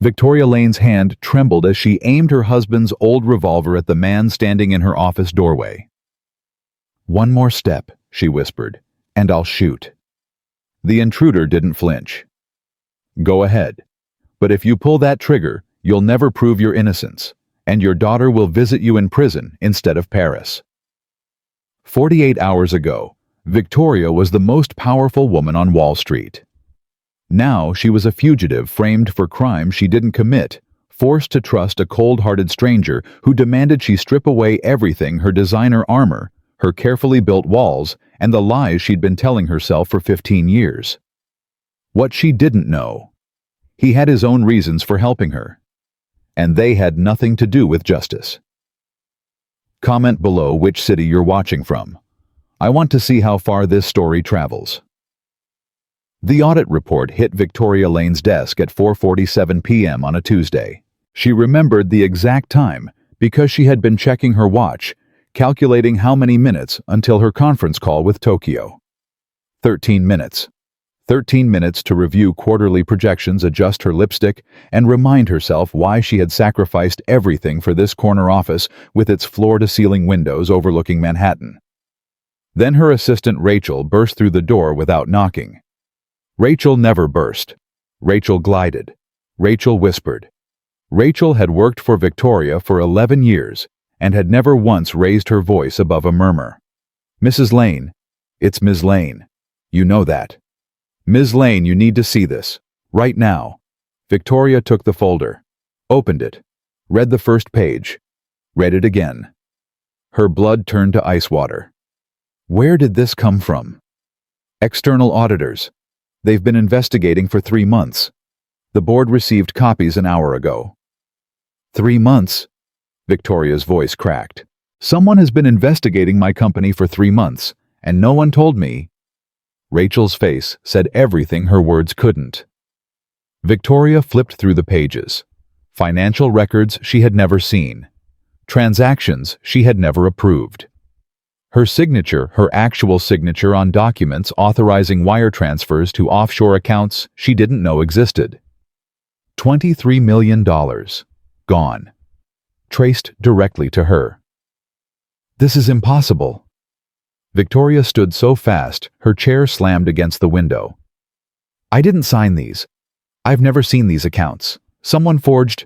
Victoria Lane's hand trembled as she aimed her husband's old revolver at the man standing in her office doorway. "One more step," she whispered, "and I'll shoot." The intruder didn't flinch. "Go ahead. But if you pull that trigger, you'll never prove your innocence, and your daughter will visit you in prison instead of Paris." 48 hours ago, Victoria was the most powerful woman on Wall Street. Now she was a fugitive framed for crimes she didn't commit, forced to trust a cold-hearted stranger who demanded she strip away everything: her designer armor, her carefully built walls, and the lies she'd been telling herself for 15 years. What she didn't know: he had his own reasons for helping her, and they had nothing to do with justice. Comment below which city you're watching from. I want to see how far this story travels. The audit report hit Victoria Lane's desk at 4:47 p.m. on a Tuesday. She remembered the exact time because she had been checking her watch, calculating how many minutes until her conference call with Tokyo. 13 minutes. 13 minutes to review quarterly projections, adjust her lipstick, and remind herself why she had sacrificed everything for this corner office with its floor-to-ceiling windows overlooking Manhattan. Then her assistant Rachel burst through the door without knocking. Rachel never burst. Rachel glided. Rachel whispered. Rachel had worked for Victoria for 11 years and had never once raised her voice above a murmur. "Mrs. Lane, it's Ms. Lane. You know that. Ms. Lane, you need to see this. Right now." Victoria took the folder, opened it, read the first page, read it again. Her blood turned to ice water. Where did this come from? External auditors. They've been investigating for 3 months. The board received copies an hour ago. 3 months? Victoria's voice cracked. Someone has been investigating my company for 3 months, and no one told me. Rachel's face said everything her words couldn't. Victoria flipped through the pages. Financial records she had never seen. Transactions she had never approved. Her signature, her actual signature on documents authorizing wire transfers to offshore accounts she didn't know existed. $23 million. Gone. Traced directly to her. This is impossible. Victoria stood so fast, her chair slammed against the window. I didn't sign these. I've never seen these accounts. Someone forged.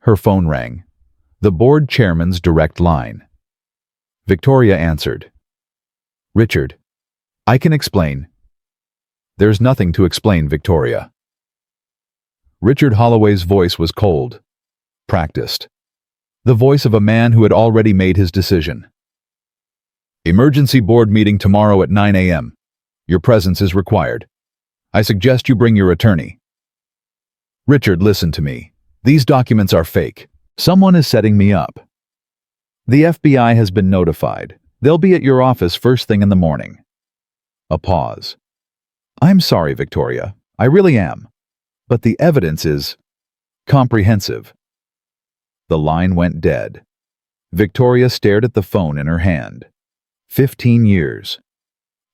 Her phone rang. The board chairman's direct line. Victoria answered. Richard. I can explain. There's nothing to explain, Victoria. Richard Holloway's voice was cold. Practiced. The voice of a man who had already made his decision. Emergency board meeting tomorrow at 9 a.m. Your presence is required. I suggest you bring your attorney. Richard, listen to me. These documents are fake. Someone is setting me up. The FBI has been notified. They'll be at your office first thing in the morning. A pause. I'm sorry, Victoria. I really am. But the evidence is comprehensive. The line went dead. Victoria stared at the phone in her hand. 15 years.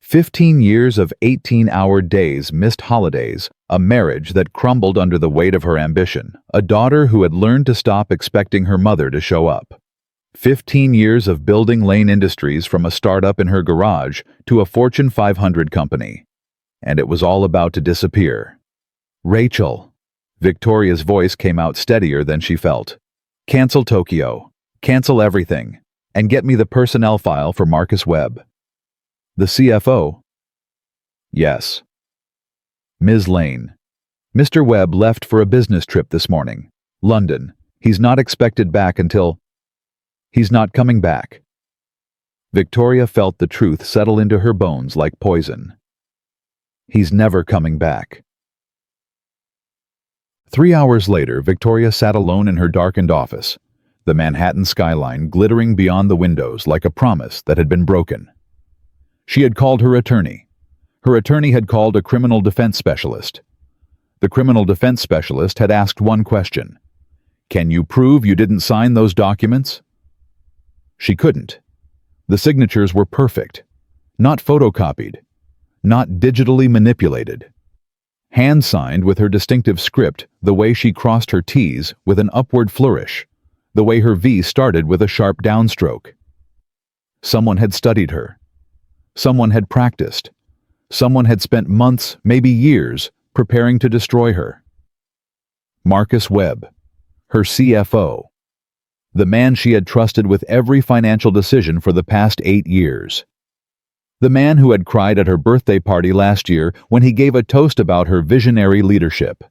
15 years of 18-hour days, missed holidays, a marriage that crumbled under the weight of her ambition, a daughter who had learned to stop expecting her mother to show up. 15 years of building Lane Industries from a startup in her garage to a Fortune 500 company. And it was all about to disappear. Rachel. Victoria's voice came out steadier than she felt. Cancel Tokyo. Cancel everything. And get me the personnel file for Marcus Webb. The CFO? Yes. Ms. Lane. Mr. Webb left for a business trip this morning. London. He's not expected back until... He's not coming back. Victoria felt the truth settle into her bones like poison. He's never coming back. 3 hours later, Victoria sat alone in her darkened office, the Manhattan skyline glittering beyond the windows like a promise that had been broken. She had called her attorney. Her attorney had called a criminal defense specialist. The criminal defense specialist had asked one question. Can you prove you didn't sign those documents? She couldn't. The signatures were perfect, not photocopied, not digitally manipulated. hand-signed with her distinctive script, the way she crossed her T's with an upward flourish, the way her V started with a sharp downstroke. Someone had studied her. Someone had practiced. Someone had spent months, maybe years, preparing to destroy her. Marcus Webb, her CFO, the man she had trusted with every financial decision for the past 8 years. The man who had cried at her birthday party last year when he gave a toast about her visionary leadership.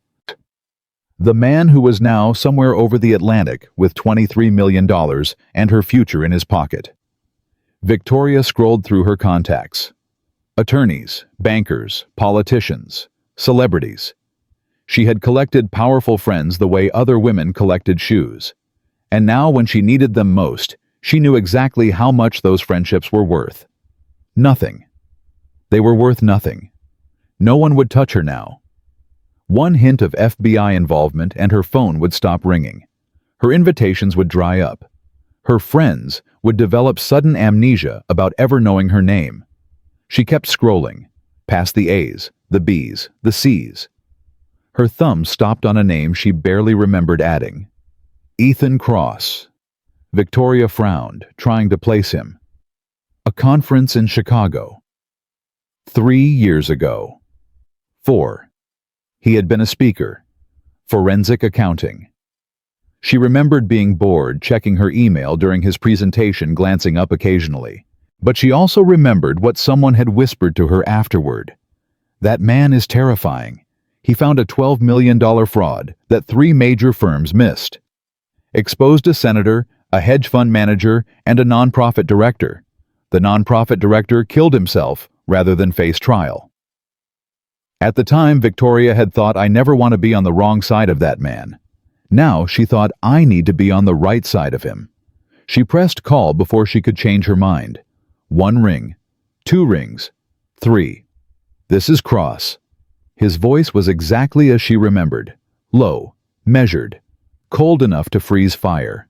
The man who was now somewhere over the Atlantic with $23 million and her future in his pocket. Victoria scrolled through her contacts. Attorneys, bankers, politicians, celebrities. She had collected powerful friends the way other women collected shoes. And now when she needed them most, she knew exactly how much those friendships were worth. Nothing. They were worth nothing. No one would touch her now. One hint of FBI involvement and her phone would stop ringing. Her invitations would dry up. Her friends would develop sudden amnesia about ever knowing her name. She kept scrolling, past the A's, the B's, the C's. Her thumb stopped on a name she barely remembered adding. Ethan Cross. Victoria frowned, trying to place him. A conference in Chicago. 3 years ago. 4. He had been a speaker. Forensic accounting. She remembered being bored, checking her email during his presentation, glancing up occasionally. But she also remembered what someone had whispered to her afterward. That man is terrifying. He found a $12 million fraud that 3 major firms missed. Exposed a senator, a hedge fund manager, and a nonprofit director. The nonprofit director killed himself rather than face trial. At the time, Victoria had thought, I never want to be on the wrong side of that man. Now she thought, I need to be on the right side of him. She pressed call before she could change her mind. 1 ring, 2 rings, 3. This is Cross. His voice was exactly as she remembered. Low, measured, cold enough to freeze fire.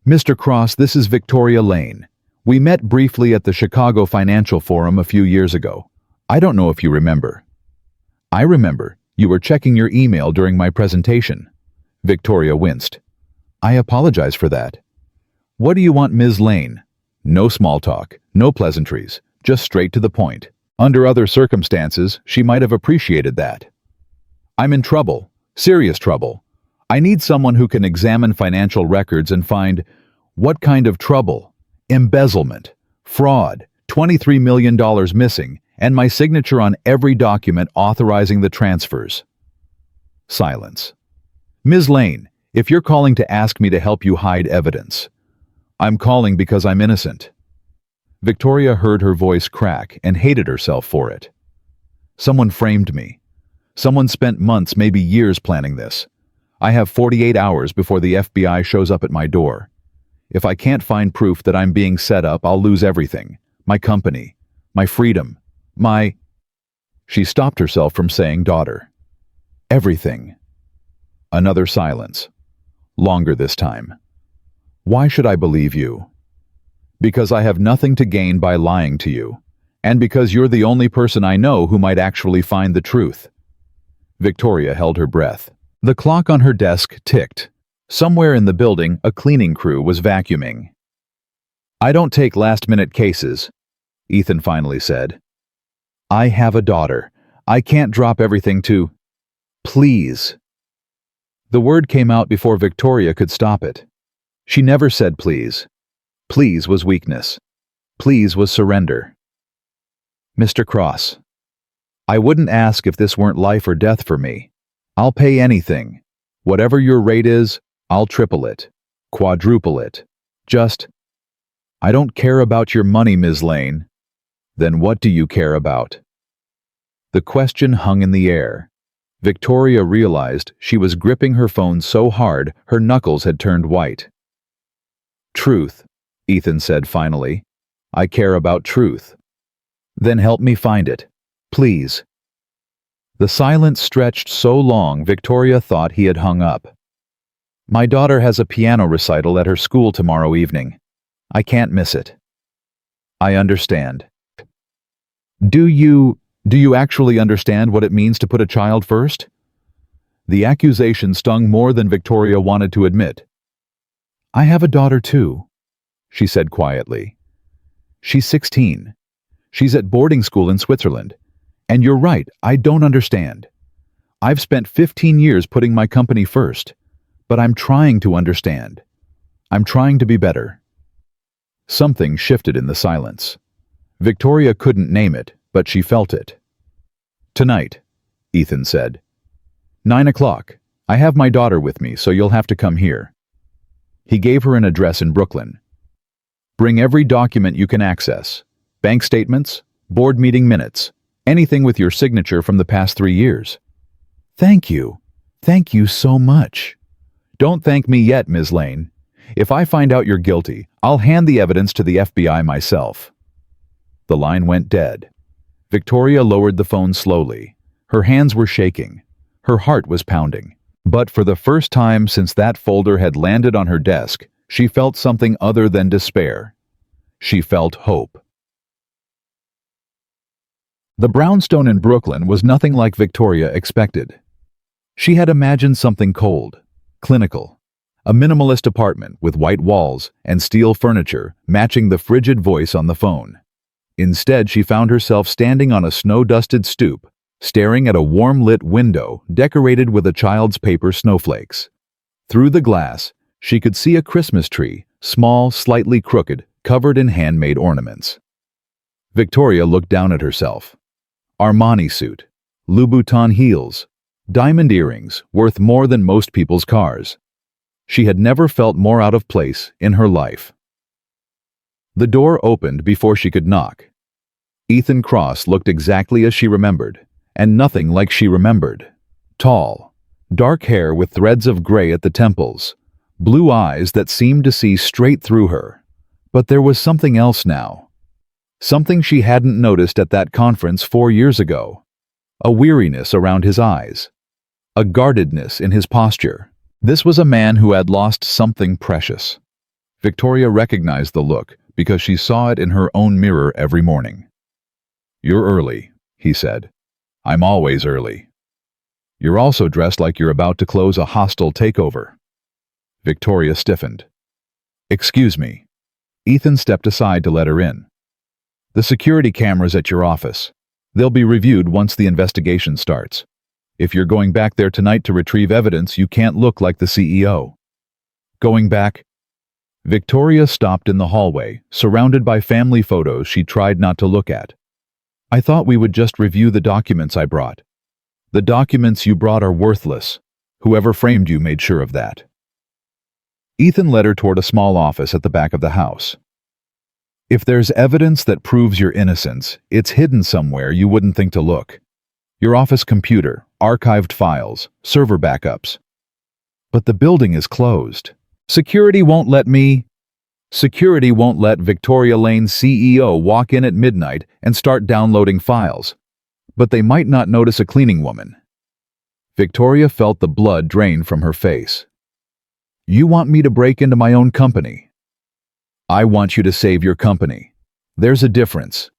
Mr. Cross, this is Victoria Lane. We met briefly at the Chicago Financial Forum a few years ago. I don't know if you remember. I remember. You were checking your email during my presentation. Victoria winced. I apologize for that. What do you want, Ms. Lane? No small talk, no pleasantries, just straight to the point. Under other circumstances, she might have appreciated that. I'm in trouble, serious trouble. I need someone who can examine financial records and find what kind of trouble? Embezzlement, fraud, $23 million missing, and my signature on every document authorizing the transfers. Silence. Ms. Lane, if you're calling to ask me to help you hide evidence, I'm calling because I'm innocent. Victoria heard her voice crack and hated herself for it. Someone framed me. Someone spent months, maybe years planning this. I have 48 hours before the FBI shows up at my door. If I can't find proof that I'm being set up, I'll lose everything. My company, my freedom, my... She stopped herself from saying daughter. Everything. Another silence. Longer this time. Why should I believe you? Because I have nothing to gain by lying to you, and because you're the only person I know who might actually find the truth. Victoria held her breath. The clock on her desk ticked. Somewhere in the building, a cleaning crew was vacuuming. I don't take last-minute cases, Ethan finally said. I have a daughter. I can't drop everything to... Please. The word came out before Victoria could stop it. She never said please. Please was weakness. Please was surrender. Mr. Cross. I wouldn't ask if this weren't life or death for me. I'll pay anything. Whatever your rate is, I'll triple it, quadruple it. Just, I don't care about your money, Ms. Lane. Then what do you care about? The question hung in the air. Victoria realized she was gripping her phone so hard her knuckles had turned white. Truth, Ethan said finally. I care about truth. Then help me find it, please. The silence stretched so long Victoria thought he had hung up. My daughter has a piano recital at her school tomorrow evening. I can't miss it. I understand. Do you... Do you actually understand what it means to put a child first? The accusation stung more than Victoria wanted to admit. I have a daughter too, she said quietly. She's 16. She's at boarding school in Switzerland. And you're right, I don't understand. I've spent 15 years putting my company first, but I'm trying to understand. I'm trying to be better. Something shifted in the silence. Victoria couldn't name it, but she felt it. Tonight, Ethan said. 9 o'clock. I have my daughter with me, so you'll have to come here. He gave her an address in Brooklyn. Bring every document you can access. Bank statements, board meeting minutes, anything with your signature from the past 3 years. Thank you. Thank you so much. Don't thank me yet, Ms. Lane. If I find out you're guilty, I'll hand the evidence to the FBI myself. The line went dead. Victoria lowered the phone slowly. Her hands were shaking. Her heart was pounding. But for the first time since that folder had landed on her desk, she felt something other than despair. She felt hope. The brownstone in Brooklyn was nothing like Victoria expected. She had imagined something cold, clinical, a minimalist apartment with white walls and steel furniture matching the frigid voice on the phone. Instead, she found herself standing on a snow-dusted stoop, staring at a warm-lit window decorated with a child's paper snowflakes. Through the glass, she could see a Christmas tree, small, slightly crooked, covered in handmade ornaments. Victoria looked down at herself. Armani suit, Louboutin heels, diamond earrings worth more than most people's cars. She had never felt more out of place in her life. The door opened before she could knock. Ethan Cross looked exactly as she remembered, and nothing like she remembered. Tall, dark hair with threads of gray at the temples, blue eyes that seemed to see straight through her. But there was something else now. Something she hadn't noticed at that conference 4 years ago. A weariness around his eyes. A guardedness in his posture. This was a man who had lost something precious. Victoria recognized the look because she saw it in her own mirror every morning. You're early, he said. I'm always early. You're also dressed like you're about to close a hostile takeover. Victoria stiffened. Excuse me. Ethan stepped aside to let her in. The security cameras at your office. They'll be reviewed once the investigation starts. If you're going back there tonight to retrieve evidence, you can't look like the CEO. Going back? Victoria stopped in the hallway, surrounded by family photos she tried not to look at. I thought we would just review the documents I brought. The documents you brought are worthless. Whoever framed you made sure of that. Ethan led her toward a small office at the back of the house. If there's evidence that proves your innocence, it's hidden somewhere you wouldn't think to look. Your office computer, archived files, server backups. But the building is closed. Security won't let Victoria Lane's CEO walk in at midnight and start downloading files. But they might not notice a cleaning woman. Victoria felt the blood drain from her face. You want me to break into my own company? I want you to save your company. There's a difference.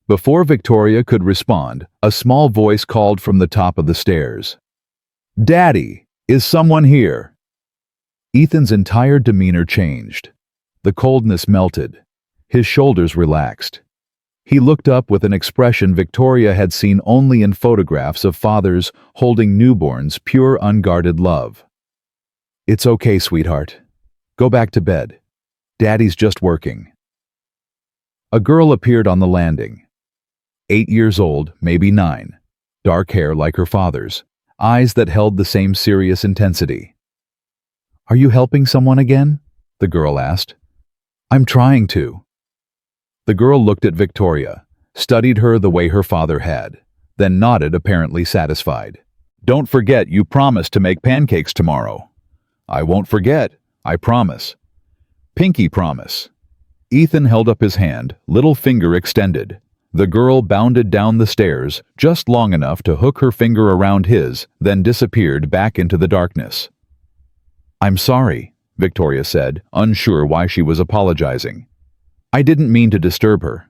Before Victoria could respond, a small voice called from the top of the stairs. Daddy, is someone here? Ethan's entire demeanor changed. The coldness melted. His shoulders relaxed. He looked up with an expression Victoria had seen only in photographs of fathers holding newborns, pure unguarded love. It's okay, sweetheart. Go back to bed. Daddy's just working. A girl appeared on the landing. 8 years old, maybe 9. Dark hair like her father's. Eyes that held the same serious intensity. Are you helping someone again? The girl asked. I'm trying to. The girl looked at Victoria, studied her the way her father had, then nodded, apparently satisfied. Don't forget you promised to make pancakes tomorrow. I won't forget, I promise. Pinky promise. Ethan held up his hand, little finger extended. The girl bounded down the stairs just long enough to hook her finger around his, then disappeared back into the darkness. I'm sorry, Victoria said, unsure why she was apologizing. I didn't mean to disturb her.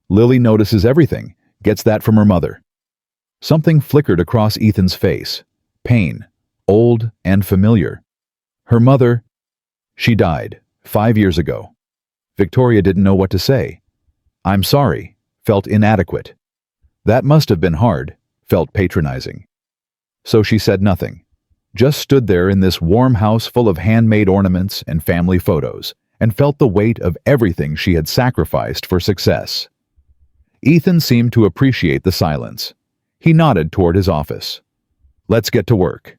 Lily notices everything. Gets that from her mother. Something flickered across Ethan's face. Pain. Old and familiar. Her mother, she died 5 years ago. Victoria didn't know what to say. I'm sorry, felt inadequate. That must have been hard, felt patronizing. So she said nothing. Just stood there in this warm house full of handmade ornaments and family photos, and felt the weight of everything she had sacrificed for success. Ethan seemed to appreciate the silence. He nodded toward his office. Let's get to work.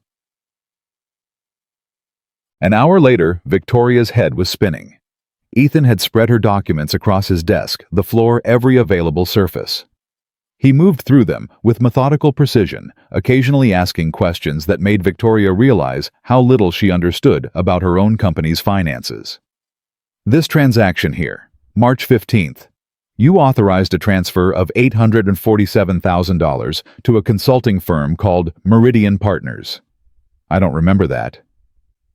An hour later, Victoria's head was spinning. Ethan had spread her documents across his desk, the floor every available surface. He moved through them with methodical precision, occasionally asking questions that made Victoria realize how little she understood about her own company's finances. This transaction here, March 15th. You authorized a transfer of $847,000 to a consulting firm called Meridian Partners. I don't remember that.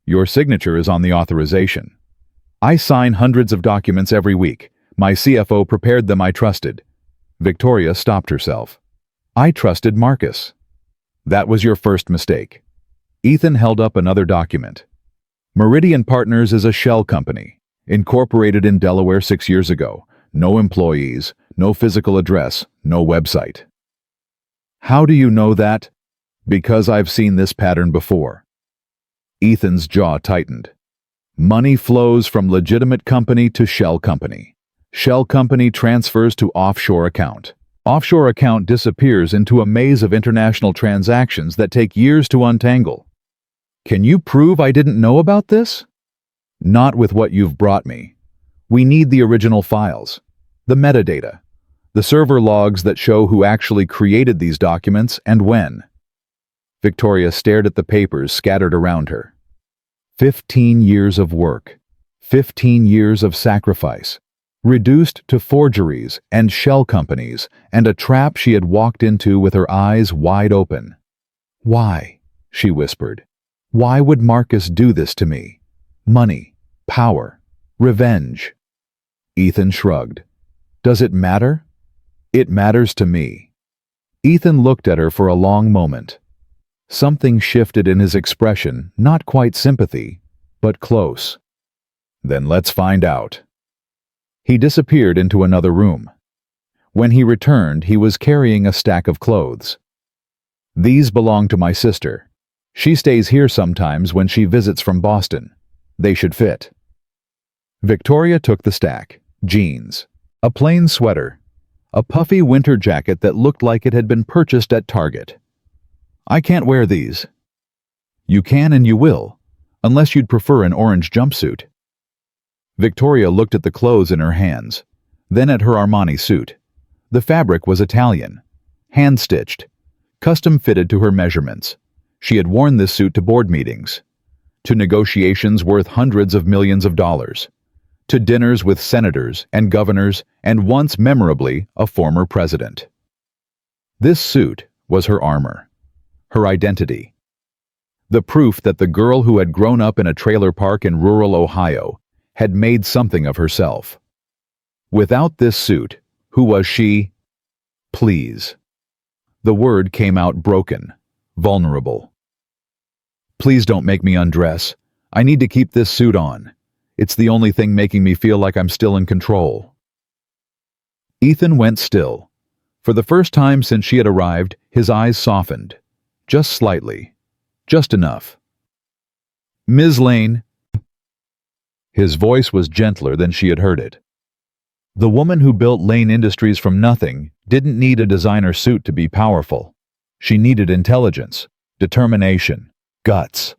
Your signature is on the authorization. I sign hundreds of documents every week. My CFO prepared them. I trusted. Victoria stopped herself. I trusted Marcus. That was your first mistake. Ethan held up another document. Meridian Partners is a shell company, incorporated in Delaware 6 years ago. No employees, no physical address, no website. How do you know that? Because I've seen this pattern before. Ethan's jaw tightened. Money flows from legitimate company to shell company. Shell company transfers to offshore account. Offshore account disappears into a maze of international transactions that take years to untangle. Can you prove I didn't know about this? Not with what you've brought me. We need the original files, the metadata, the server logs that show who actually created these documents and when. Victoria stared at the papers scattered around her. 15 years of work, 15 years of sacrifice, reduced to forgeries and shell companies, and a trap she had walked into with her eyes wide open. Why? She whispered. Why would Marcus do this to me? Money, power, revenge. Ethan shrugged. Does it matter? It matters to me. Ethan looked at her for a long moment. Something shifted in his expression, not quite sympathy, but close. Then let's find out. He disappeared into another room. When he returned, he was carrying a stack of clothes. These belong to my sister. She stays here sometimes when she visits from Boston. They should fit. Victoria took the stack. Jeans, a plain sweater, a puffy winter jacket that looked like it had been purchased at Target. I can't wear these. You can and you will, unless you'd prefer an orange jumpsuit. Victoria looked at the clothes in her hands, then at her Armani suit. The fabric was Italian, hand-stitched, custom-fitted to her measurements. She had worn this suit to board meetings, to negotiations worth hundreds of millions of dollars, to dinners with senators and governors, and once memorably, a former president. This suit was her armor, her identity. The proof that the girl who had grown up in a trailer park in rural Ohio had made something of herself. Without this suit, who was she? Please. The word came out broken, vulnerable. Please don't make me undress. I need to keep this suit on. It's the only thing making me feel like I'm still in control. Ethan went still. For the first time since she had arrived, his eyes softened. Just slightly. Just enough. Ms. Lane. His voice was gentler than she had heard it. The woman who built Lane Industries from nothing didn't need a designer suit to be powerful. She needed intelligence, determination, guts.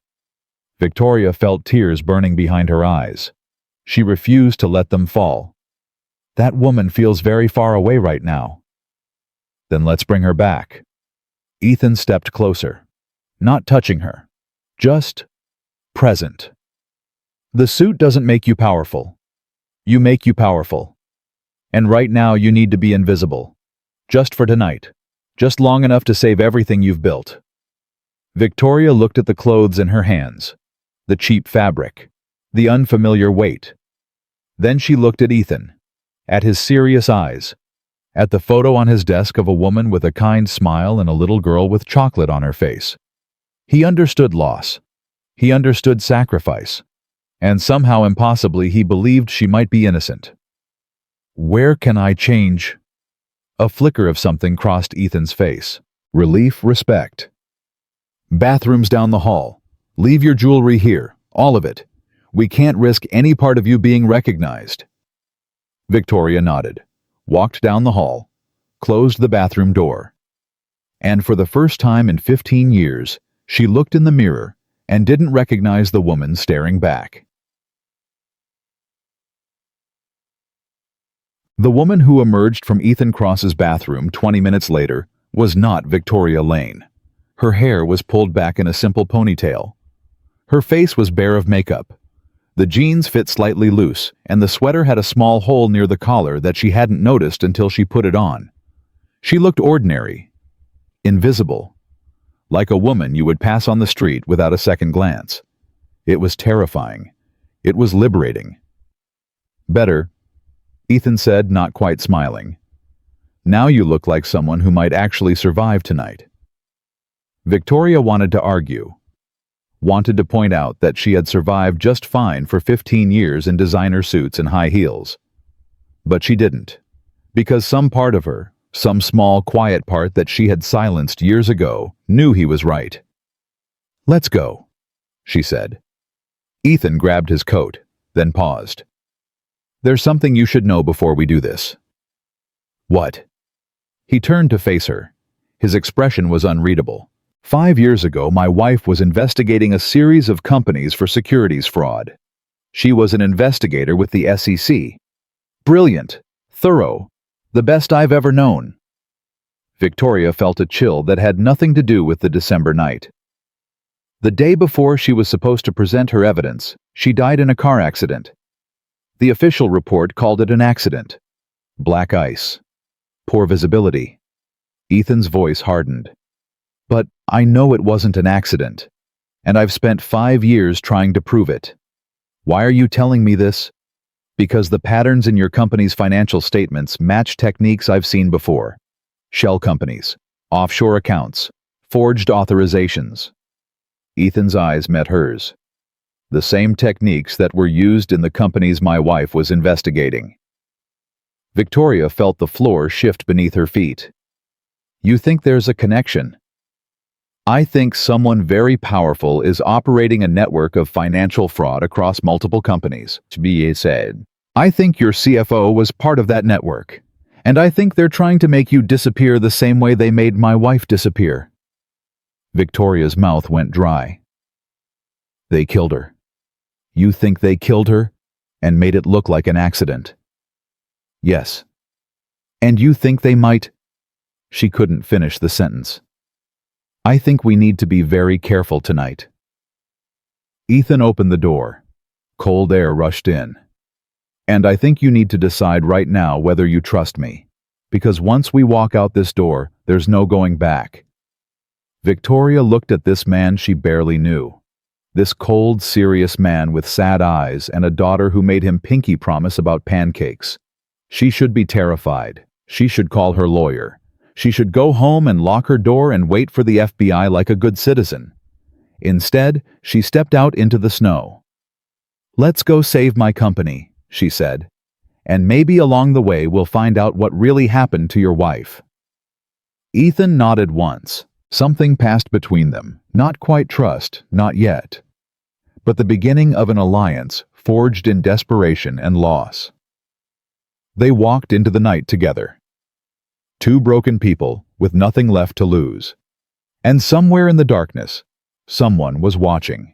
Victoria felt tears burning behind her eyes. She refused to let them fall. That woman feels very far away right now. Then let's bring her back. Ethan stepped closer, not touching her, just present. The suit doesn't make you powerful. You make you powerful. And right now you need to be invisible. Just for tonight. Just long enough to save everything you've built. Victoria looked at the clothes in her hands. The cheap fabric, the unfamiliar weight. Then she looked at Ethan, at his serious eyes. at the photo on his desk of a woman with a kind smile and a little girl with chocolate on her face. He understood loss. He understood sacrifice. And somehow impossibly he believed she might be innocent. Where can I change? A flicker of something crossed Ethan's face. Relief, respect. Bathrooms down the hall. Leave your jewelry here, all of it. We can't risk any part of you being recognized. Victoria nodded, walked down the hall, closed the bathroom door. And for the first time in 15 years, she looked in the mirror and didn't recognize the woman staring back. The woman who emerged from Ethan Cross's bathroom 20 minutes later was not Victoria Lane. Her hair was pulled back in a simple ponytail. Her face was bare of makeup. The jeans fit slightly loose, and the sweater had a small hole near the collar that she hadn't noticed until she put it on. She looked ordinary, invisible, like a woman you would pass on the street without a second glance. It was terrifying. It was liberating. Better, Ethan said, not quite smiling. Now you look like someone who might actually survive tonight. Victoria wanted to argue, wanted to point out that she had survived just fine for 15 years in designer suits and high heels. But she didn't, because some part of her, some small, quiet part that she had silenced years ago, knew he was right. Let's go, she said. Ethan grabbed his coat, then paused. There's something you should know before we do this. What? He turned to face her. His expression was unreadable. 5 years ago, my wife was investigating a series of companies for securities fraud. She was an investigator with the SEC. Brilliant, thorough, the best I've ever known. Victoria felt a chill that had nothing to do with the December night. The day before she was supposed to present her evidence, she died in a car accident. The official report called it an accident. Black ice. Poor visibility. Ethan's voice hardened. But I know it wasn't an accident, and I've spent 5 years trying to prove it. Why are you telling me this? Because the patterns in your company's financial statements match techniques I've seen before. Shell companies, offshore accounts, forged authorizations. Ethan's eyes met hers. The same techniques that were used in the companies my wife was investigating. Victoria felt the floor shift beneath her feet. You think there's a connection? I think someone very powerful is operating a network of financial fraud across multiple companies, BA said. I think your CFO was part of that network, and I think they're trying to make you disappear the same way they made my wife disappear. Victoria's mouth went dry. They killed her. You think they killed her and made it look like an accident? Yes. And you think they might? She couldn't finish the sentence. I think we need to be very careful tonight. Ethan opened the door. Cold air rushed in. And I think you need to decide right now whether you trust me, because once we walk out this door, there's no going back. Victoria looked at this man she barely knew. This cold, serious man with sad eyes and a daughter who made him pinky promise about pancakes. She should be terrified. She should call her lawyer. She should go home and lock her door and wait for the FBI like a good citizen. Instead, she stepped out into the snow. Let's go save my company, she said, and maybe along the way we'll find out what really happened to your wife. Ethan nodded once. Something passed between them. Not quite trust, not yet. But the beginning of an alliance forged in desperation and loss. They walked into the night together. Two broken people with nothing left to lose. And somewhere in the darkness, someone was watching.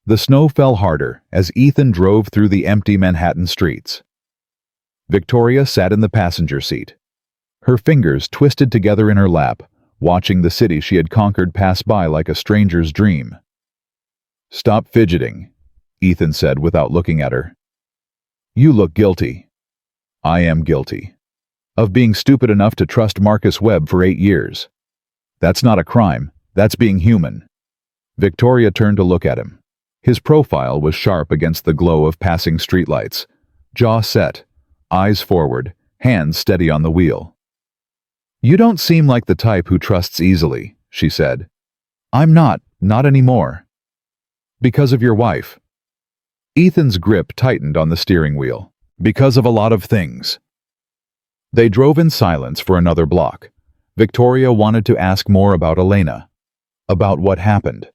The snow fell harder as Ethan drove through the empty Manhattan streets. Victoria sat in the passenger seat. Her fingers twisted together in her lap, watching the city she had conquered pass by like a stranger's dream. Stop fidgeting, Ethan said without looking at her. You look guilty. I am guilty. Of being stupid enough to trust Marcus Webb for 8 years. That's not a crime, that's being human. Victoria turned to look at him. His profile was sharp against the glow of passing streetlights. Jaw set, eyes forward, hands steady on the wheel. "You don't seem like the type who trusts easily," she said. "I'm not anymore." "Because of your wife." Ethan's grip tightened on the steering wheel. "Because of a lot of things." They drove in silence for another block. Victoria wanted to ask more about Elena, about what happened,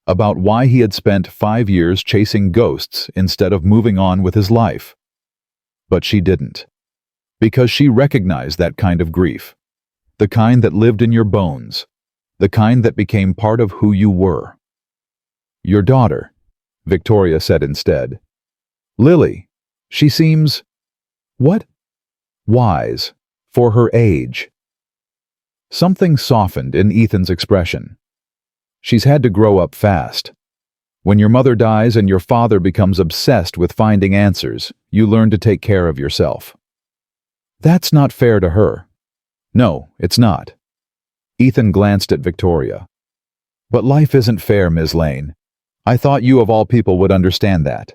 about why he had spent 5 years chasing ghosts instead of moving on with his life. But she didn't. Because she recognized that kind of grief. The kind that lived in your bones. The kind that became part of who you were. "Your daughter," Victoria said instead. "Lily. She seems—" "What?" "Wise. For her age." Something softened in Ethan's expression. "She's had to grow up fast. When your mother dies and your father becomes obsessed with finding answers, you learn to take care of yourself." "That's not fair to her." "No, it's not." Ethan glanced at Victoria. "But life isn't fair, Ms. Lane. I thought you of all people would understand that."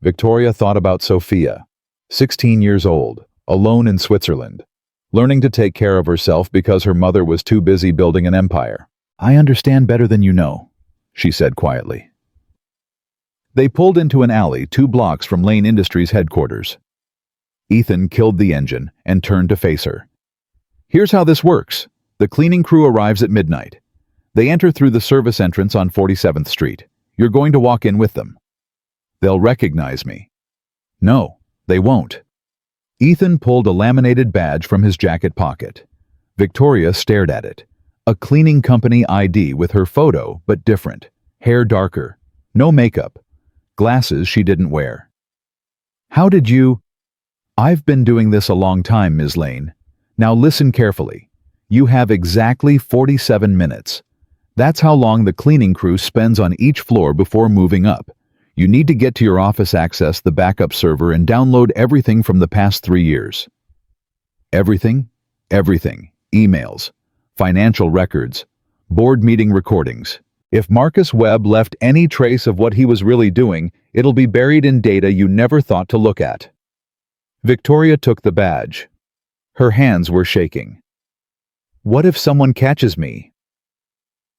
Victoria thought about Sophia, 16 years old, alone in Switzerland, learning to take care of herself because her mother was too busy building an empire. "I understand better than you know," she said quietly. They pulled into an alley 2 blocks from Lane Industries headquarters. Ethan killed the engine and turned to face her. "Here's how this works. The cleaning crew arrives at midnight. They enter through the service entrance on 47th Street. You're going to walk in with them. They'll recognize me." "No, they won't." Ethan pulled a laminated badge from his jacket pocket. Victoria stared at it. A cleaning company ID with her photo, but different. Hair darker. No makeup. Glasses she didn't wear. "How did you—" "I've been doing this a long time, Ms. Lane. Now listen carefully. You have exactly 47 minutes. That's how long the cleaning crew spends on each floor before moving up. You need to get to your office, access the backup server, and download everything from the past 3 years. Everything? Everything. Emails, financial records, board meeting recordings. If Marcus Webb left any trace of what he was really doing, it'll be buried in data you never thought to look at." Victoria took the badge. Her hands were shaking. "What if someone catches me?"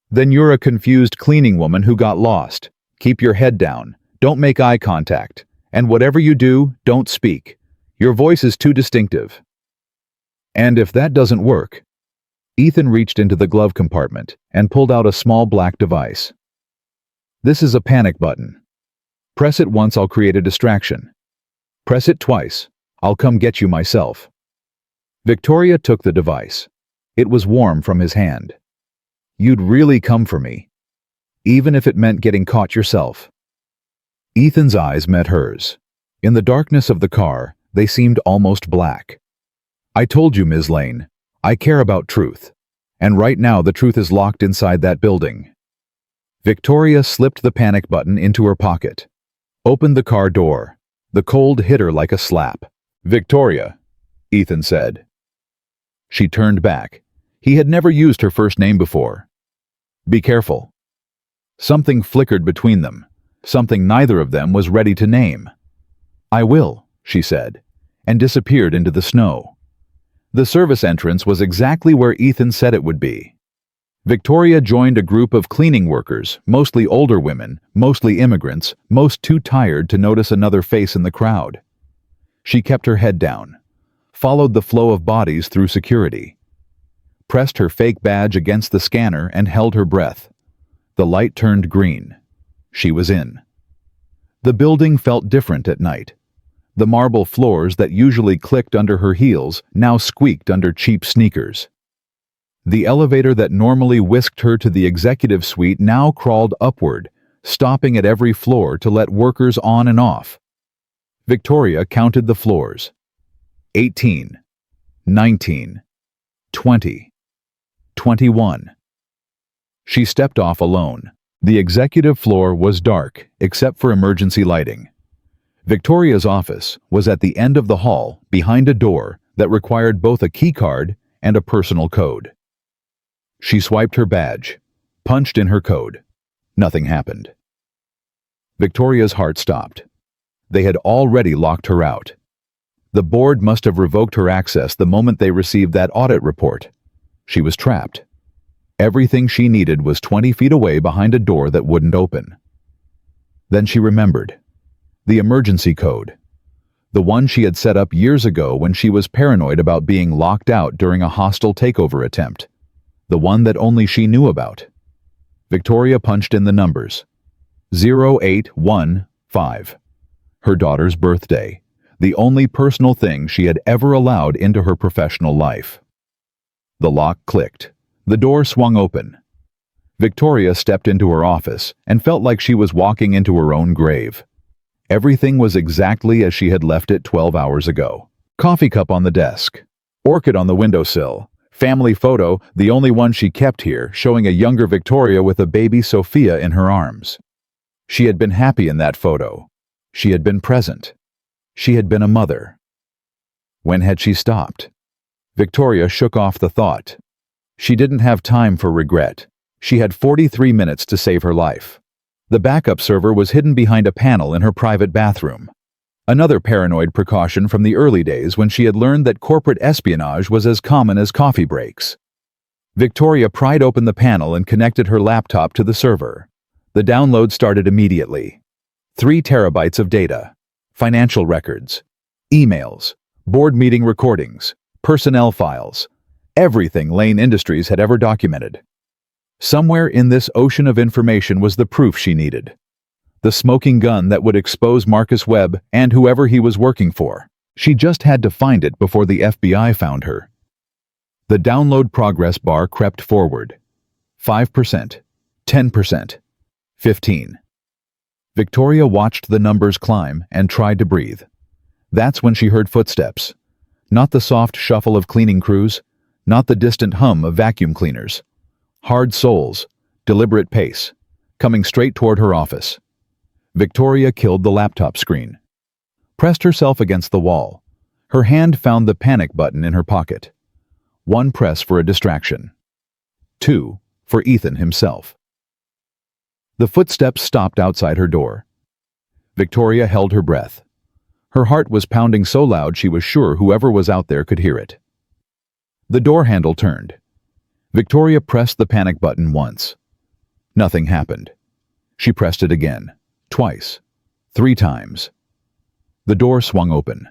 "Then you're a confused cleaning woman who got lost. Keep your head down. Don't make eye contact. And whatever you do, don't speak. Your voice is too distinctive." "And if that doesn't work?" Ethan reached into the glove compartment and pulled out a small black device. "This is a panic button. Press it once, I'll create a distraction. Press it twice. I'll come get you myself." Victoria took the device. It was warm from his hand. "You'd really come for me, even if it meant getting caught yourself." Ethan's eyes met hers. In the darkness of the car, they seemed almost black. "I told you, Ms. Lane, I care about truth. And right now the truth is locked inside that building." Victoria slipped the panic button into her pocket. Opened the car door. The cold hit her like a slap. "Victoria," Ethan said. She turned back. He had never used her first name before. "Be careful." Something flickered between them. Something neither of them was ready to name. "I will," she said, and disappeared into the snow. The service entrance was exactly where Ethan said it would be. Victoria joined a group of cleaning workers, mostly older women, mostly immigrants, most too tired to notice another face in the crowd. She kept her head down, followed the flow of bodies through security, pressed her fake badge against the scanner and held her breath. The light turned green. She was in. The building felt different at night. The marble floors that usually clicked under her heels now squeaked under cheap sneakers. The elevator that normally whisked her to the executive suite now crawled upward, stopping at every floor to let workers on and off. Victoria counted the floors. 18, 19, 20, 21. She stepped off alone. The executive floor was dark, except for emergency lighting. Victoria's office was at the end of the hall, behind a door that required both a key card and a personal code. She swiped her badge, punched in her code. Nothing happened. Victoria's heart stopped. They had already locked her out. The board must have revoked her access the moment they received that audit report. She was trapped. Everything she needed was 20 feet away behind a door that wouldn't open. Then she remembered. The emergency code. The one she had set up years ago when she was paranoid about being locked out during a hostile takeover attempt. The one that only she knew about. Victoria punched in the numbers. 0815. Her daughter's birthday. The only personal thing she had ever allowed into her professional life. The lock clicked. The door swung open. Victoria stepped into her office and felt like she was walking into her own grave. Everything was exactly as she had left it 12 hours ago. Coffee cup on the desk. Orchid on the windowsill. Family photo, the only one she kept here, showing a younger Victoria with a baby Sophia in her arms. She had been happy in that photo. She had been present. She had been a mother. When had she stopped? Victoria shook off the thought. She didn't have time for regret. She had 43 minutes to save her life. The backup server was hidden behind a panel in her private bathroom. Another paranoid precaution from the early days when she had learned that corporate espionage was as common as coffee breaks. Victoria pried open the panel and connected her laptop to the server. The download started immediately. 3 terabytes of data. Financial records. Emails. Board meeting recordings. Personnel files. Everything Lane Industries had ever documented. Somewhere in this ocean of information was the proof she needed. The smoking gun that would expose Marcus Webb and whoever he was working for. She just had to find it before the FBI found her. The download progress bar crept forward. 5%, 10%, 15%. Victoria watched the numbers climb and tried to breathe. That's when she heard footsteps. Not the soft shuffle of cleaning crews, not the distant hum of vacuum cleaners. Hard soles, deliberate pace, coming straight toward her office. Victoria killed the laptop screen. Pressed herself against the wall. Her hand found the panic button in her pocket. 1 press for a distraction. 2 for Ethan himself. The footsteps stopped outside her door. Victoria held her breath. Her heart was pounding so loud she was sure whoever was out there could hear it. The door handle turned. Victoria pressed the panic button once. Nothing happened. She pressed it again. Twice. 3 times. The door swung open.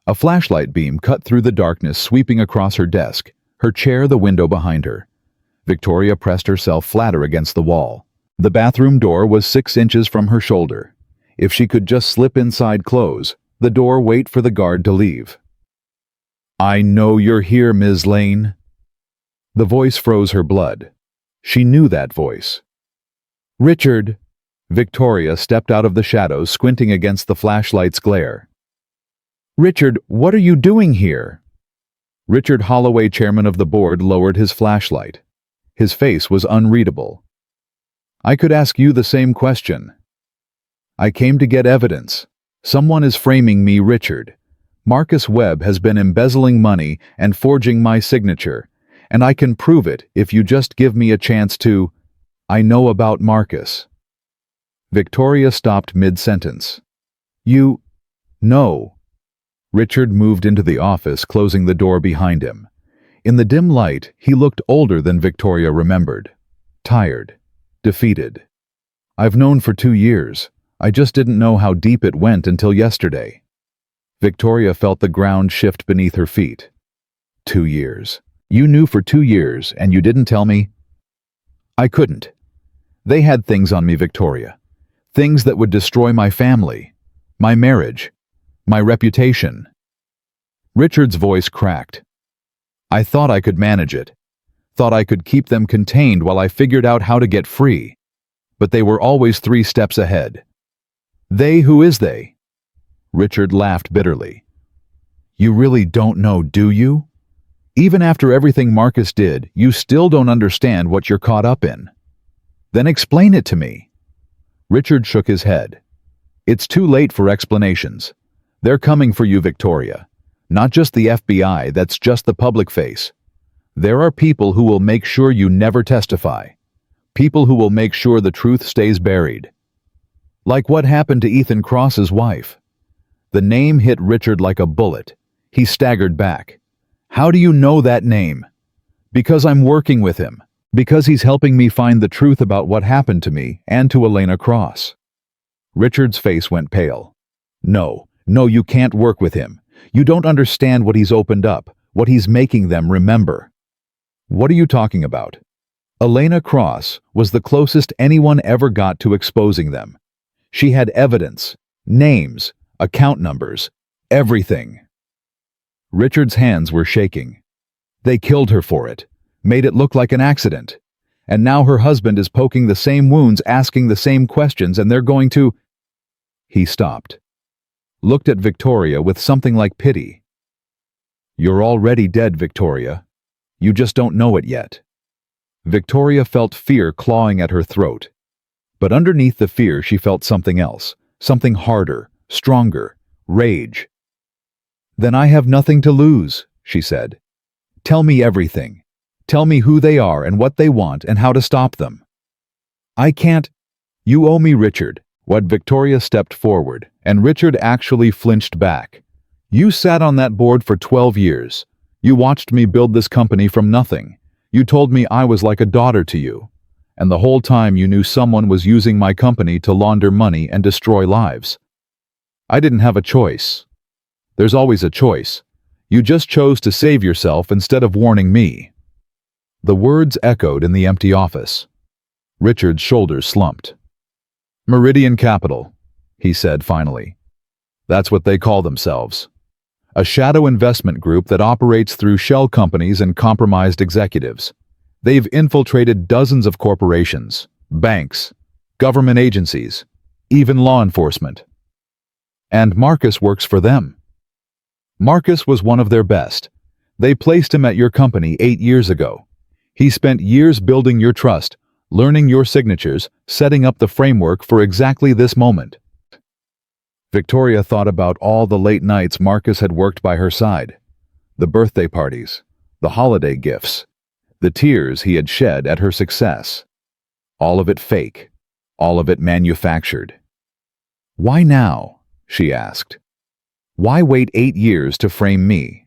A flashlight beam cut through the darkness, sweeping across her desk, her chair, the window behind her. Victoria pressed herself flatter against the wall. The bathroom door was 6 inches from her shoulder. If she could just slip inside, close the door, wait for the guard to leave. "I know you're here, Ms. Lane." The voice froze her blood. She knew that voice. "Richard." Victoria stepped out of the shadows, squinting against the flashlight's glare. "Richard, what are you doing here?" Richard Holloway, chairman of the board, lowered his flashlight. His face was unreadable. "I could ask you the same question." "I came to get evidence. Someone is framing me, Richard. Marcus Webb has been embezzling money and forging my signature, and I can prove it if you just give me a chance to. I know about Marcus." Victoria stopped mid-sentence. "You... no." Richard moved into the office, closing the door behind him. In the dim light, he looked older than Victoria remembered. Tired. Defeated. "I've known for 2 years. I just didn't know how deep it went until yesterday." Victoria felt the ground shift beneath her feet. 2 years. You knew for 2 years, and you didn't tell me? "I couldn't. They had things on me, Victoria. Things that would destroy my family, my marriage, my reputation." Richard's voice cracked. "I thought I could manage it. Thought I could keep them contained while I figured out how to get free. But they were always 3 steps ahead." "They? Who is they?" Richard laughed bitterly. "You really don't know, do you? Even after everything Marcus did, you still don't understand what you're caught up in. Then explain it to me." Richard shook his head. "It's too late for explanations. They're coming for you, Victoria. Not just the FBI, that's just the public face. There are people who will make sure you never testify. People who will make sure the truth stays buried. Like what happened to Ethan Cross's wife. The name hit Richard like a bullet. He staggered back. How do you know that name? Because I'm working with him. Because he's helping me find the truth about what happened to me and to Elena Cross. Richard's face went pale. No, you can't work with him. You don't understand what he's opened up, what he's making them remember. What are you talking about? Elena Cross was the closest anyone ever got to exposing them. She had evidence, names, account numbers, everything. Richard's hands were shaking. They killed her for it, made it look like an accident. And now her husband is poking the same wounds, asking the same questions, and they're going to... He stopped. Looked at Victoria with something like pity. You're already dead, Victoria. You just don't know it yet. Victoria felt fear clawing at her throat. But underneath the fear she felt something else, something harder, stronger, rage. Then I have nothing to lose, she said. Tell me everything. Tell me who they are and what they want and how to stop them. I can't. You owe me, Richard. What Victoria stepped forward, and Richard actually flinched back. You sat on that board for 12 years. You watched me build this company from nothing. You told me I was like a daughter to you. And the whole time you knew someone was using my company to launder money and destroy lives. I didn't have a choice. There's always a choice. You just chose to save yourself instead of warning me. The words echoed in the empty office. Richard's shoulders slumped. Meridian Capital, he said finally. That's what they call themselves. A shadow investment group that operates through shell companies and compromised executives. They've infiltrated dozens of corporations, banks, government agencies, even law enforcement. And Marcus works for them. Marcus was one of their best. They placed him at your company 8 years ago. He spent years building your trust, learning your signatures, setting up the framework for exactly this moment. Victoria thought about all the late nights Marcus had worked by her side, the birthday parties, the holiday gifts, the tears he had shed at her success. All of it fake, all of it manufactured. Why now? She asked. Why wait 8 years to frame me?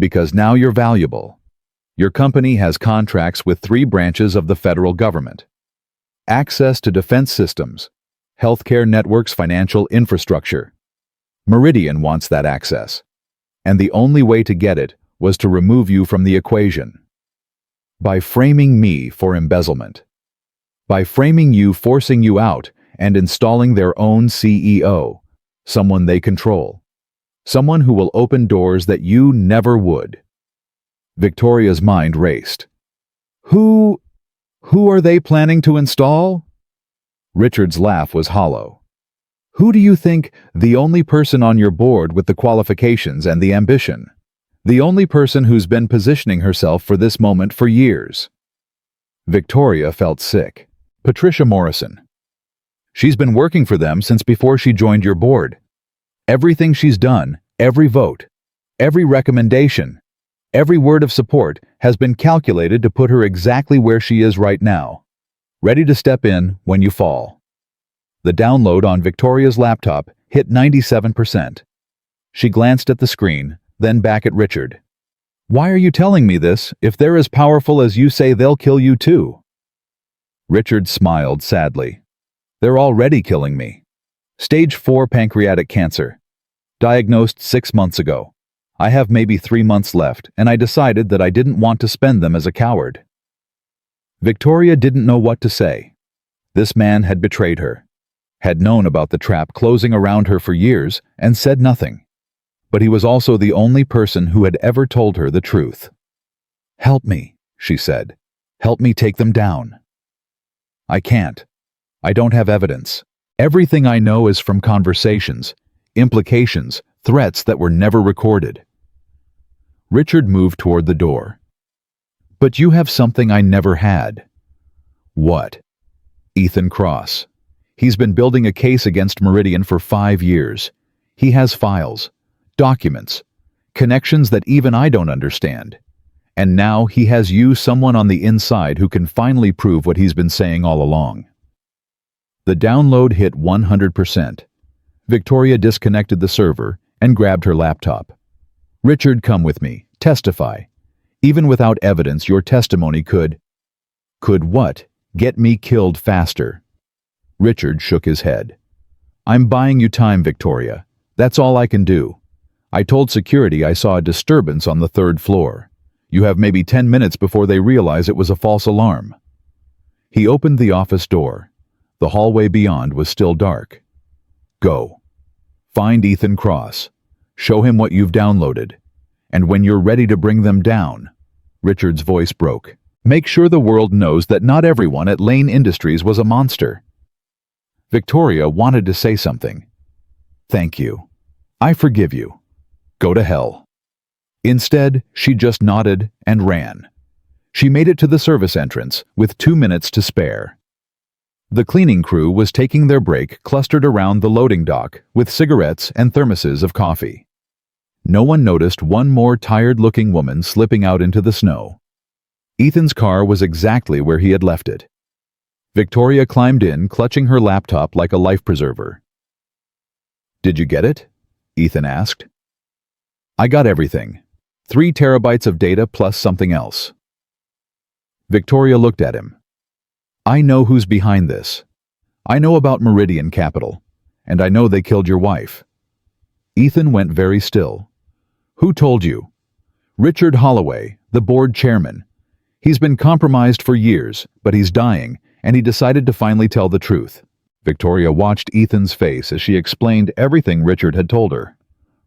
Because now you're valuable. Your company has contracts with 3 branches of the federal government. Access to defense systems, healthcare networks, financial infrastructure. Meridian wants that access. And the only way to get it was to remove you from the equation. By framing me for embezzlement. By framing you, forcing you out, and installing their own CEO, someone they control. Someone who will open doors that you never would. Victoria's mind raced. Who are they planning to install? Richard's laugh was hollow. Who do you think? The only person on your board with the qualifications and the ambition. The only person who's been positioning herself for this moment for years. Victoria felt sick. Patricia Morrison. She's been working for them since before she joined your board. Everything she's done, every vote, every recommendation, every word of support has been calculated to put her exactly where she is right now, ready to step in when you fall. The download on Victoria's laptop hit 97%. She glanced at the screen, then back at Richard. Why are you telling me this? If they're as powerful as you say, they'll kill you too. Richard smiled sadly. They're already killing me. Stage 4 pancreatic cancer. Diagnosed 6 months ago. I have maybe 3 months left, and I decided that I didn't want to spend them as a coward. Victoria didn't know what to say. This man had betrayed her, had known about the trap closing around her for years, and said nothing. But he was also the only person who had ever told her the truth. Help me, she said. Help me take them down. I can't. I don't have evidence. Everything I know is from conversations, implications, threats that were never recorded. Richard moved toward the door. But you have something I never had. What? Ethan Cross. He's been building a case against Meridian for 5 years. He has files, documents, connections that even I don't understand. And now he has you, someone on the inside who can finally prove what he's been saying all along. The download hit 100%. Victoria disconnected the server and grabbed her laptop. Richard, come with me. Testify. Even without evidence, your testimony could what? Get me killed faster. Richard shook his head. I'm buying you time, Victoria. That's all I can do. I told security I saw a disturbance on the 3rd floor. You have maybe 10 minutes before they realize it was a false alarm. He opened the office door. The hallway beyond was still dark. Go. Find Ethan Cross. Show him what you've downloaded. And when you're ready to bring them down, Richard's voice broke. Make sure the world knows that not everyone at Lane Industries was a monster. Victoria wanted to say something. Thank you. I forgive you. Go to hell. Instead, she just nodded and ran. She made it to the service entrance with 2 minutes to spare. The cleaning crew was taking their break clustered around the loading dock with cigarettes and thermoses of coffee. No one noticed one more tired-looking woman slipping out into the snow. Ethan's car was exactly where he had left it. Victoria climbed in, clutching her laptop like a life preserver. Did you get it? Ethan asked. I got everything. 3 terabytes of data plus something else. Victoria looked at him. I know who's behind this. I know about Meridian Capital, and I know they killed your wife. Ethan went very still. Who told you? Richard Holloway, the board chairman. He's been compromised for years, but he's dying, and he decided to finally tell the truth. Victoria watched Ethan's face as she explained everything Richard had told her.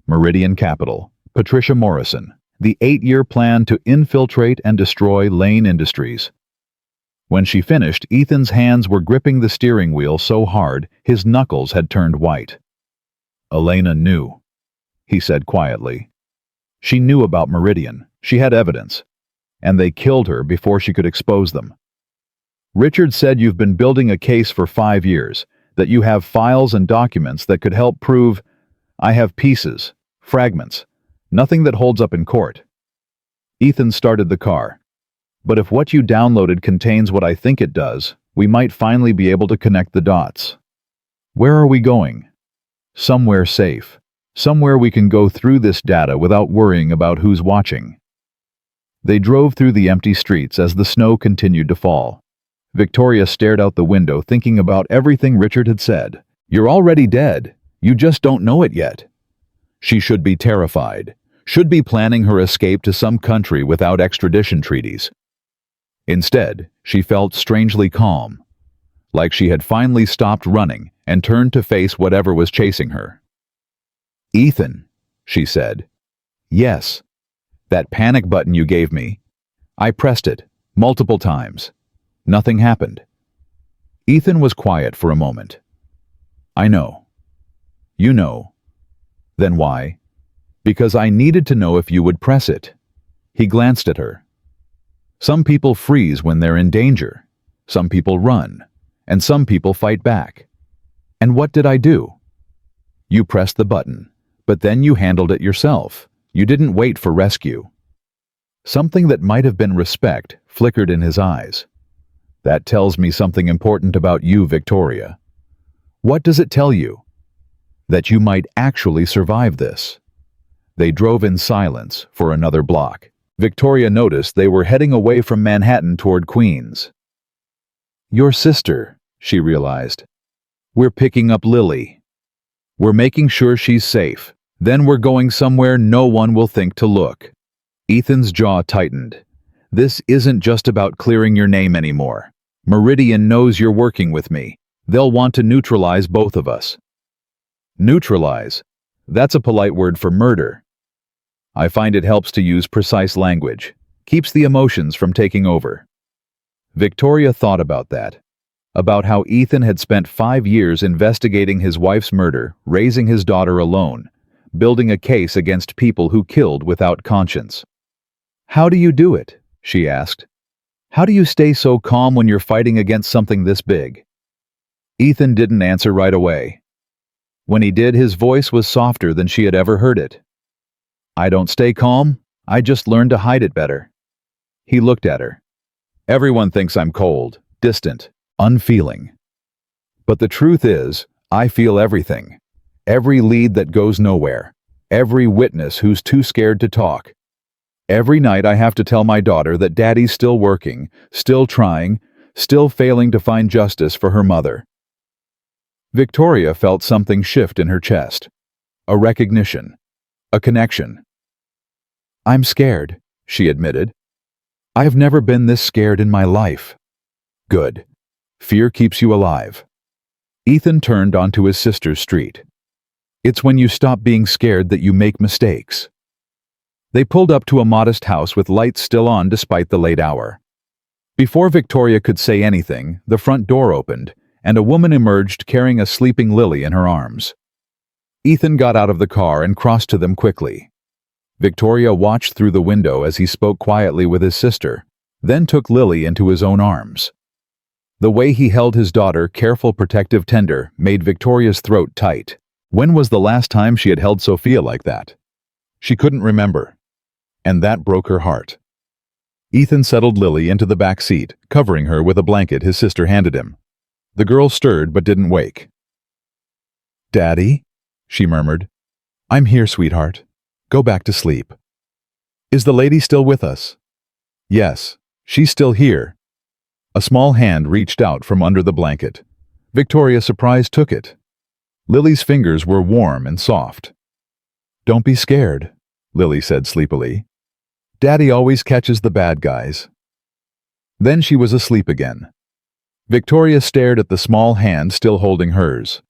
Meridian Capital, Patricia Morrison, the 8-year plan to infiltrate and destroy Lane Industries. When she finished, Ethan's hands were gripping the steering wheel so hard his knuckles had turned white. Elena knew, he said quietly. She knew about Meridian. She had evidence. And they killed her before she could expose them. Richard said you've been building a case for 5 years, that you have files and documents that could help prove. I have pieces, fragments, nothing that holds up in court. Ethan started the car. But if what you downloaded contains what I think it does, we might finally be able to connect the dots. Where are we going? Somewhere safe. Somewhere we can go through this data without worrying about who's watching. They drove through the empty streets as the snow continued to fall. Victoria stared out the window thinking about everything Richard had said. You're already dead. You just don't know it yet. She should be terrified. Should be planning her escape to some country without extradition treaties. Instead, she felt strangely calm, like she had finally stopped running and turned to face whatever was chasing her. Ethan, she said. Yes. That panic button you gave me. I pressed it, multiple times. Nothing happened. Ethan was quiet for a moment. I know. You know. Then why? Because I needed to know if you would press it. He glanced at her. Some people freeze when they're in danger. Some people run. And some people fight back. And what did I do? You pressed the button, but then you handled it yourself. You didn't wait for rescue. Something that might have been respect flickered in his eyes. That tells me something important about you, Victoria. What does it tell you? That you might actually survive this. They drove in silence for another block. Victoria noticed they were heading away from Manhattan toward Queens. Your sister, she realized. We're picking up Lily. We're making sure she's safe. Then we're going somewhere no one will think to look. Ethan's jaw tightened. This isn't just about clearing your name anymore. Meridian knows you're working with me. They'll want to neutralize both of us. Neutralize? That's a polite word for murder. I find it helps to use precise language. Keeps the emotions from taking over. Victoria thought about that. About how Ethan had spent 5 years investigating his wife's murder, raising his daughter alone, building a case against people who killed without conscience. How do you do it? She asked. How do you stay so calm when you're fighting against something this big? Ethan didn't answer right away. When he did, his voice was softer than she had ever heard it. I don't stay calm, I just learn to hide it better. He looked at her. Everyone thinks I'm cold, distant, unfeeling. But the truth is, I feel everything. Every lead that goes nowhere. Every witness who's too scared to talk. Every night I have to tell my daughter that Daddy's still working, still trying, still failing to find justice for her mother. Victoria felt something shift in her chest. A recognition. A connection. "I'm scared," she admitted. "I've never been this scared in my life." "Good. Fear keeps you alive." Ethan turned onto his sister's street. "It's when you stop being scared that you make mistakes." They pulled up to a modest house with lights still on despite the late hour. Before Victoria could say anything, the front door opened, and a woman emerged carrying a sleeping Lily in her arms. Ethan got out of the car and crossed to them quickly. Victoria watched through the window as he spoke quietly with his sister, then took Lily into his own arms. The way he held his daughter, careful, protective, tender, made Victoria's throat tight. When was the last time she had held Sophia like that? She couldn't remember, and that broke her heart. Ethan settled Lily into the back seat, covering her with a blanket his sister handed him. The girl stirred but didn't wake. "Daddy?" she murmured. "I'm here, sweetheart. Go back to sleep." "Is the lady still with us?" "Yes, she's still here." A small hand reached out from under the blanket. Victoria, surprised, took it. Lily's fingers were warm and soft. "Don't be scared," Lily said sleepily. "Daddy always catches the bad guys." Then she was asleep again. Victoria stared at the small hand still holding hers.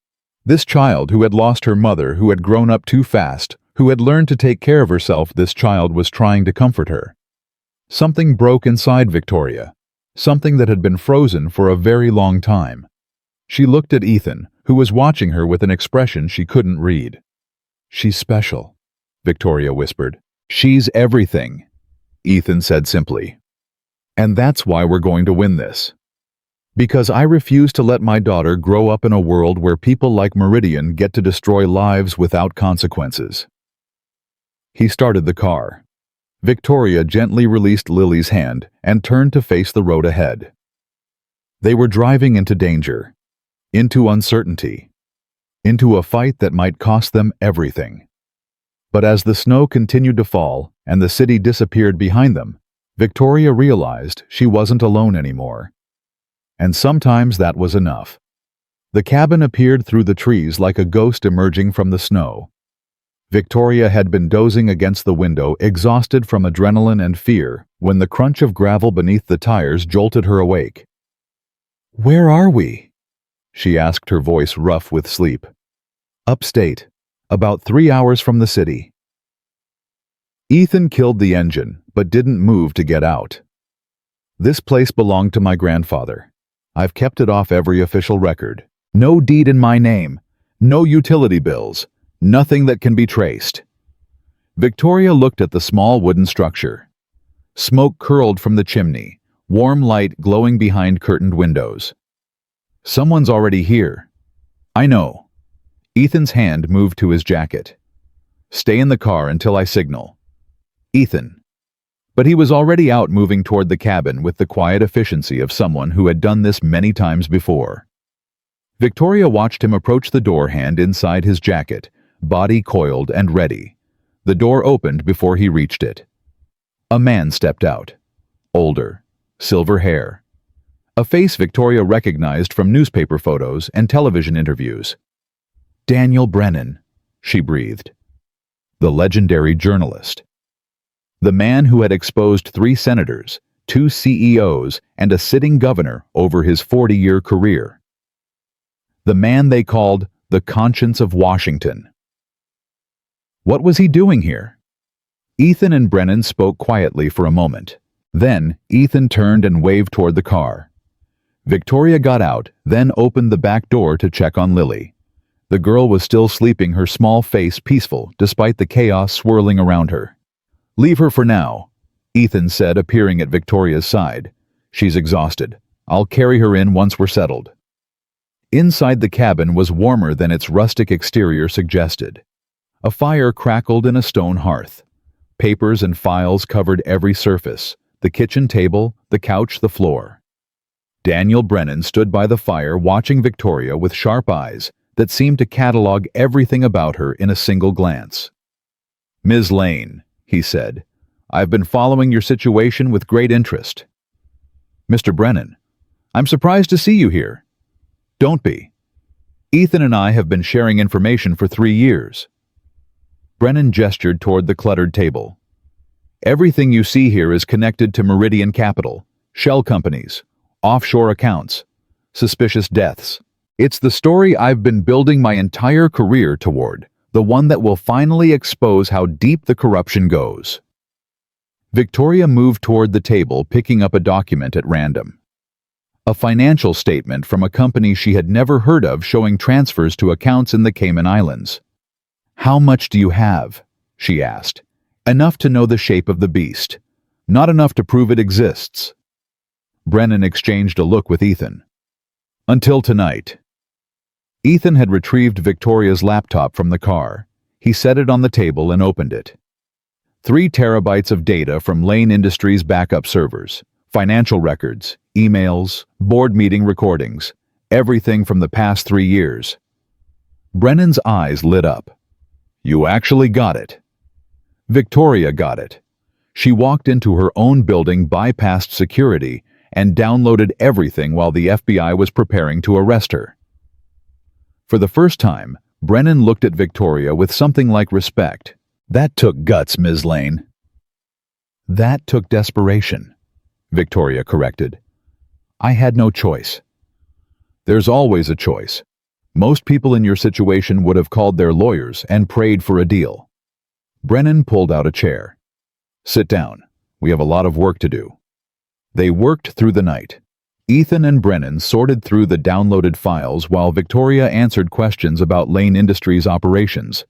This child who had lost her mother, who had grown up too fast, who had learned to take care of herself, this child was trying to comfort her. Something broke inside Victoria, something that had been frozen for a very long time. She looked at Ethan, who was watching her with an expression she couldn't read. "She's special," Victoria whispered. "She's everything," Ethan said simply. "And that's why we're going to win this. Because I refuse to let my daughter grow up in a world where people like Meridian get to destroy lives without consequences." He started the car. Victoria gently released Lily's hand and turned to face the road ahead. They were driving into danger, into uncertainty, into a fight that might cost them everything. But as the snow continued to fall and the city disappeared behind them, Victoria realized she wasn't alone anymore. And sometimes that was enough. The cabin appeared through the trees like a ghost emerging from the snow. Victoria had been dozing against the window, exhausted from adrenaline and fear, when the crunch of gravel beneath the tires jolted her awake. "Where are we?" she asked, her voice rough with sleep. "Upstate, about 3 hours from the city." Ethan killed the engine, but didn't move to get out. "This place belonged to my grandfather. I've kept it off every official record. No deed in my name, no utility bills, nothing that can be traced." Victoria looked at the small wooden structure. Smoke curled from the chimney, warm light glowing behind curtained windows. "Someone's already here." "I know." Ethan's hand moved to his jacket. "Stay in the car until I signal." "Ethan." But he was already out, moving toward the cabin with the quiet efficiency of someone who had done this many times before. Victoria watched him approach the door, hand inside his jacket, body coiled and ready. The door opened before he reached it. A man stepped out. Older, silver hair. A face Victoria recognized from newspaper photos and television interviews. "Daniel Brennan," she breathed. The legendary journalist. The man who had exposed 3 senators, 2 CEOs, and a sitting governor over his 40-year career. The man they called the conscience of Washington. What was he doing here? Ethan and Brennan spoke quietly for a moment. Then Ethan turned and waved toward the car. Victoria got out, then opened the back door to check on Lily. The girl was still sleeping, her small face peaceful despite the chaos swirling around her. "Leave her for now," Ethan said, appearing at Victoria's side. "She's exhausted. I'll carry her in once we're settled." Inside, the cabin was warmer than its rustic exterior suggested. A fire crackled in a stone hearth. Papers and files covered every surface: the kitchen table, the couch, the floor. Daniel Brennan stood by the fire, watching Victoria with sharp eyes, that seemed to catalog everything about her in a single glance. "Ms. Lane," he said, "I've been following your situation with great interest." "Mr. Brennan, I'm surprised to see you here." "Don't be. Ethan and I have been sharing information for 3 years." Brennan gestured toward the cluttered table. "Everything you see here is connected to Meridian Capital, shell companies, offshore accounts, suspicious deaths. It's the story I've been building my entire career toward, the one that will finally expose how deep the corruption goes." Victoria moved toward the table, picking up a document at random. A financial statement from a company she had never heard of showing transfers to accounts in the Cayman Islands. "How much do you have?" she asked. "Enough to know the shape of the beast. Not enough to prove it exists." Brennan exchanged a look with Ethan. "Until tonight." Ethan had retrieved Victoria's laptop from the car. He set it on the table and opened it. 3 terabytes of data from Lane Industries' backup servers, financial records, emails, board meeting recordings, everything from the past 3 years. Brennan's eyes lit up. "You actually got it." Victoria got it. She walked into her own building, bypassed security, and downloaded everything while the FBI was preparing to arrest her. For the first time, Brennan looked at Victoria with something like respect. "That took guts, Ms. Lane." "That took desperation," Victoria corrected. "I had no choice." "There's always a choice. Most people in your situation would have called their lawyers and prayed for a deal." Brennan pulled out a chair. "Sit down. We have a lot of work to do." They worked through the night. Ethan and Brennan sorted through the downloaded files while Victoria answered questions about Lane Industries' operations,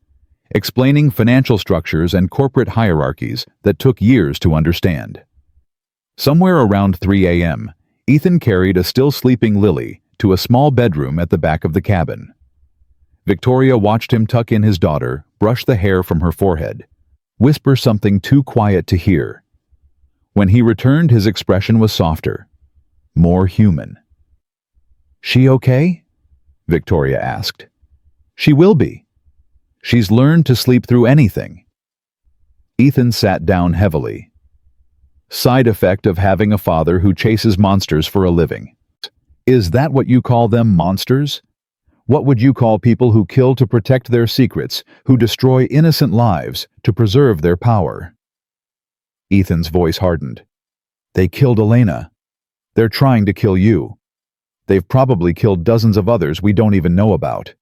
explaining financial structures and corporate hierarchies that took years to understand. Somewhere around 3 a.m., Ethan carried a still-sleeping Lily to a small bedroom at the back of the cabin. Victoria watched him tuck in his daughter, brush the hair from her forehead, whisper something too quiet to hear. When he returned, his expression was softer, more human. "She okay?" Victoria asked. "She will be. She's learned to sleep through anything." Ethan sat down heavily. "Side effect of having a father who chases monsters for a living. Is that what you call them, monsters? What would you call people who kill to protect their secrets, who destroy innocent lives to preserve their power?" Ethan's voice hardened. "They killed Elena. They're trying to kill you. They've probably killed dozens of others we don't even know about."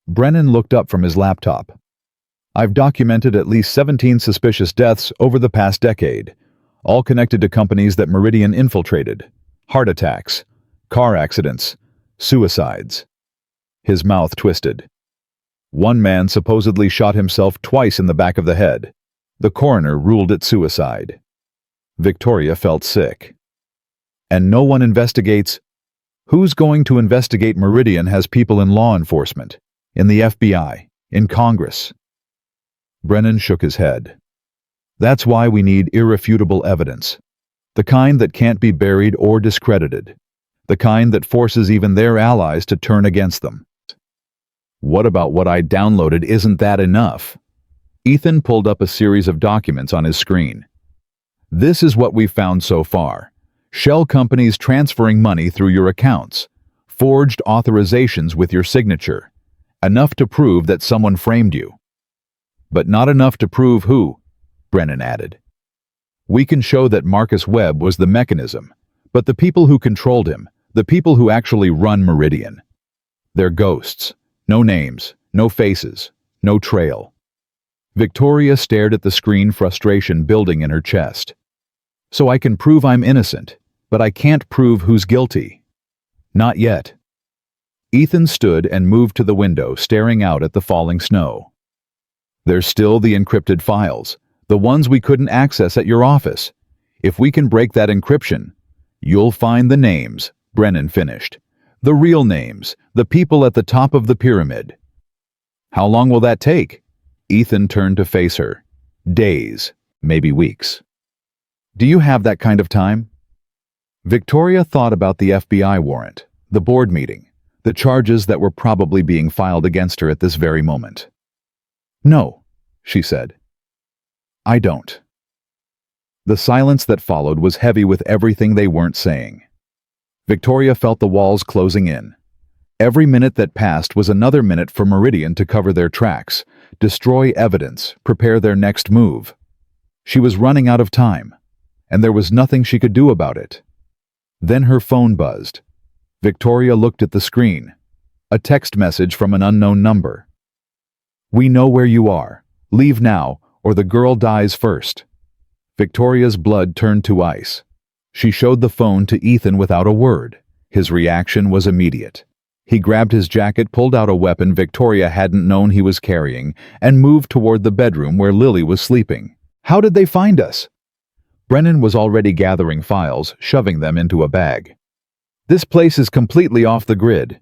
Brennan looked up from his laptop. "I've documented at least 17 suspicious deaths over the past decade, all connected to companies that Meridian infiltrated. Heart attacks, car accidents, suicides." His mouth twisted. "One man supposedly shot himself twice in the back of the head. The coroner ruled it suicide." Victoria felt sick. "And no one investigates?" "Who's going to investigate? Meridian has people in law enforcement, in the FBI, in Congress." Brennan shook his head. "That's why we need irrefutable evidence. The kind that can't be buried or discredited. The kind that forces even their allies to turn against them." "What about what I downloaded? Isn't that enough?" Ethan pulled up a series of documents on his screen. "This is what we've found so far. Shell companies transferring money through your accounts. Forged authorizations with your signature. Enough to prove that someone framed you." "But not enough to prove who," Brennan added. "We can show that Marcus Webb was the mechanism, but the people who controlled him, the people who actually run Meridian, they're ghosts. No names, no faces, no trail." Victoria stared at the screen, frustration building in her chest. "So I can prove I'm innocent, but I can't prove who's guilty." "Not yet." Ethan stood and moved to the window, staring out at the falling snow. "There's still the encrypted files, the ones we couldn't access at your office. If we can break that encryption, you'll find the names," Brennan finished. "The real names, the people at the top of the pyramid." "How long will that take?" Ethan turned to face her. "Days, maybe weeks." "Do you have that kind of time?" Victoria thought about the FBI warrant, the board meeting, the charges that were probably being filed against her at this very moment. "No," she said. "I don't." The silence that followed was heavy with everything they weren't saying. Victoria felt the walls closing in. Every minute that passed was another minute for Meridian to cover their tracks, destroy evidence, prepare their next move. She was running out of time, and there was nothing she could do about it. Then her phone buzzed. Victoria looked at the screen. A text message from an unknown number. "We know where you are. Leave now, or the girl dies first." Victoria's blood turned to ice. She showed the phone to Ethan without a word. His reaction was immediate. He grabbed his jacket, pulled out a weapon Victoria hadn't known he was carrying, and moved toward the bedroom where Lily was sleeping. "How did they find us?" Brennan was already gathering files, shoving them into a bag. "This place is completely off the grid."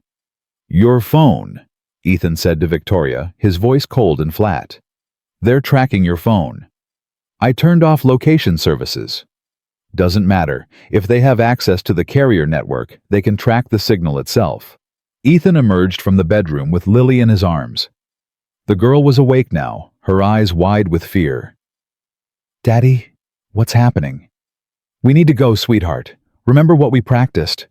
"Your phone," Ethan said to Victoria, his voice cold and flat. "They're tracking your phone. I turned off location services." "Doesn't matter. If they have access to the carrier network, they can track the signal itself." Ethan emerged from the bedroom with Lily in his arms. The girl was awake now, her eyes wide with fear. "Daddy, what's happening?" "We need to go, sweetheart. Remember what we practiced?"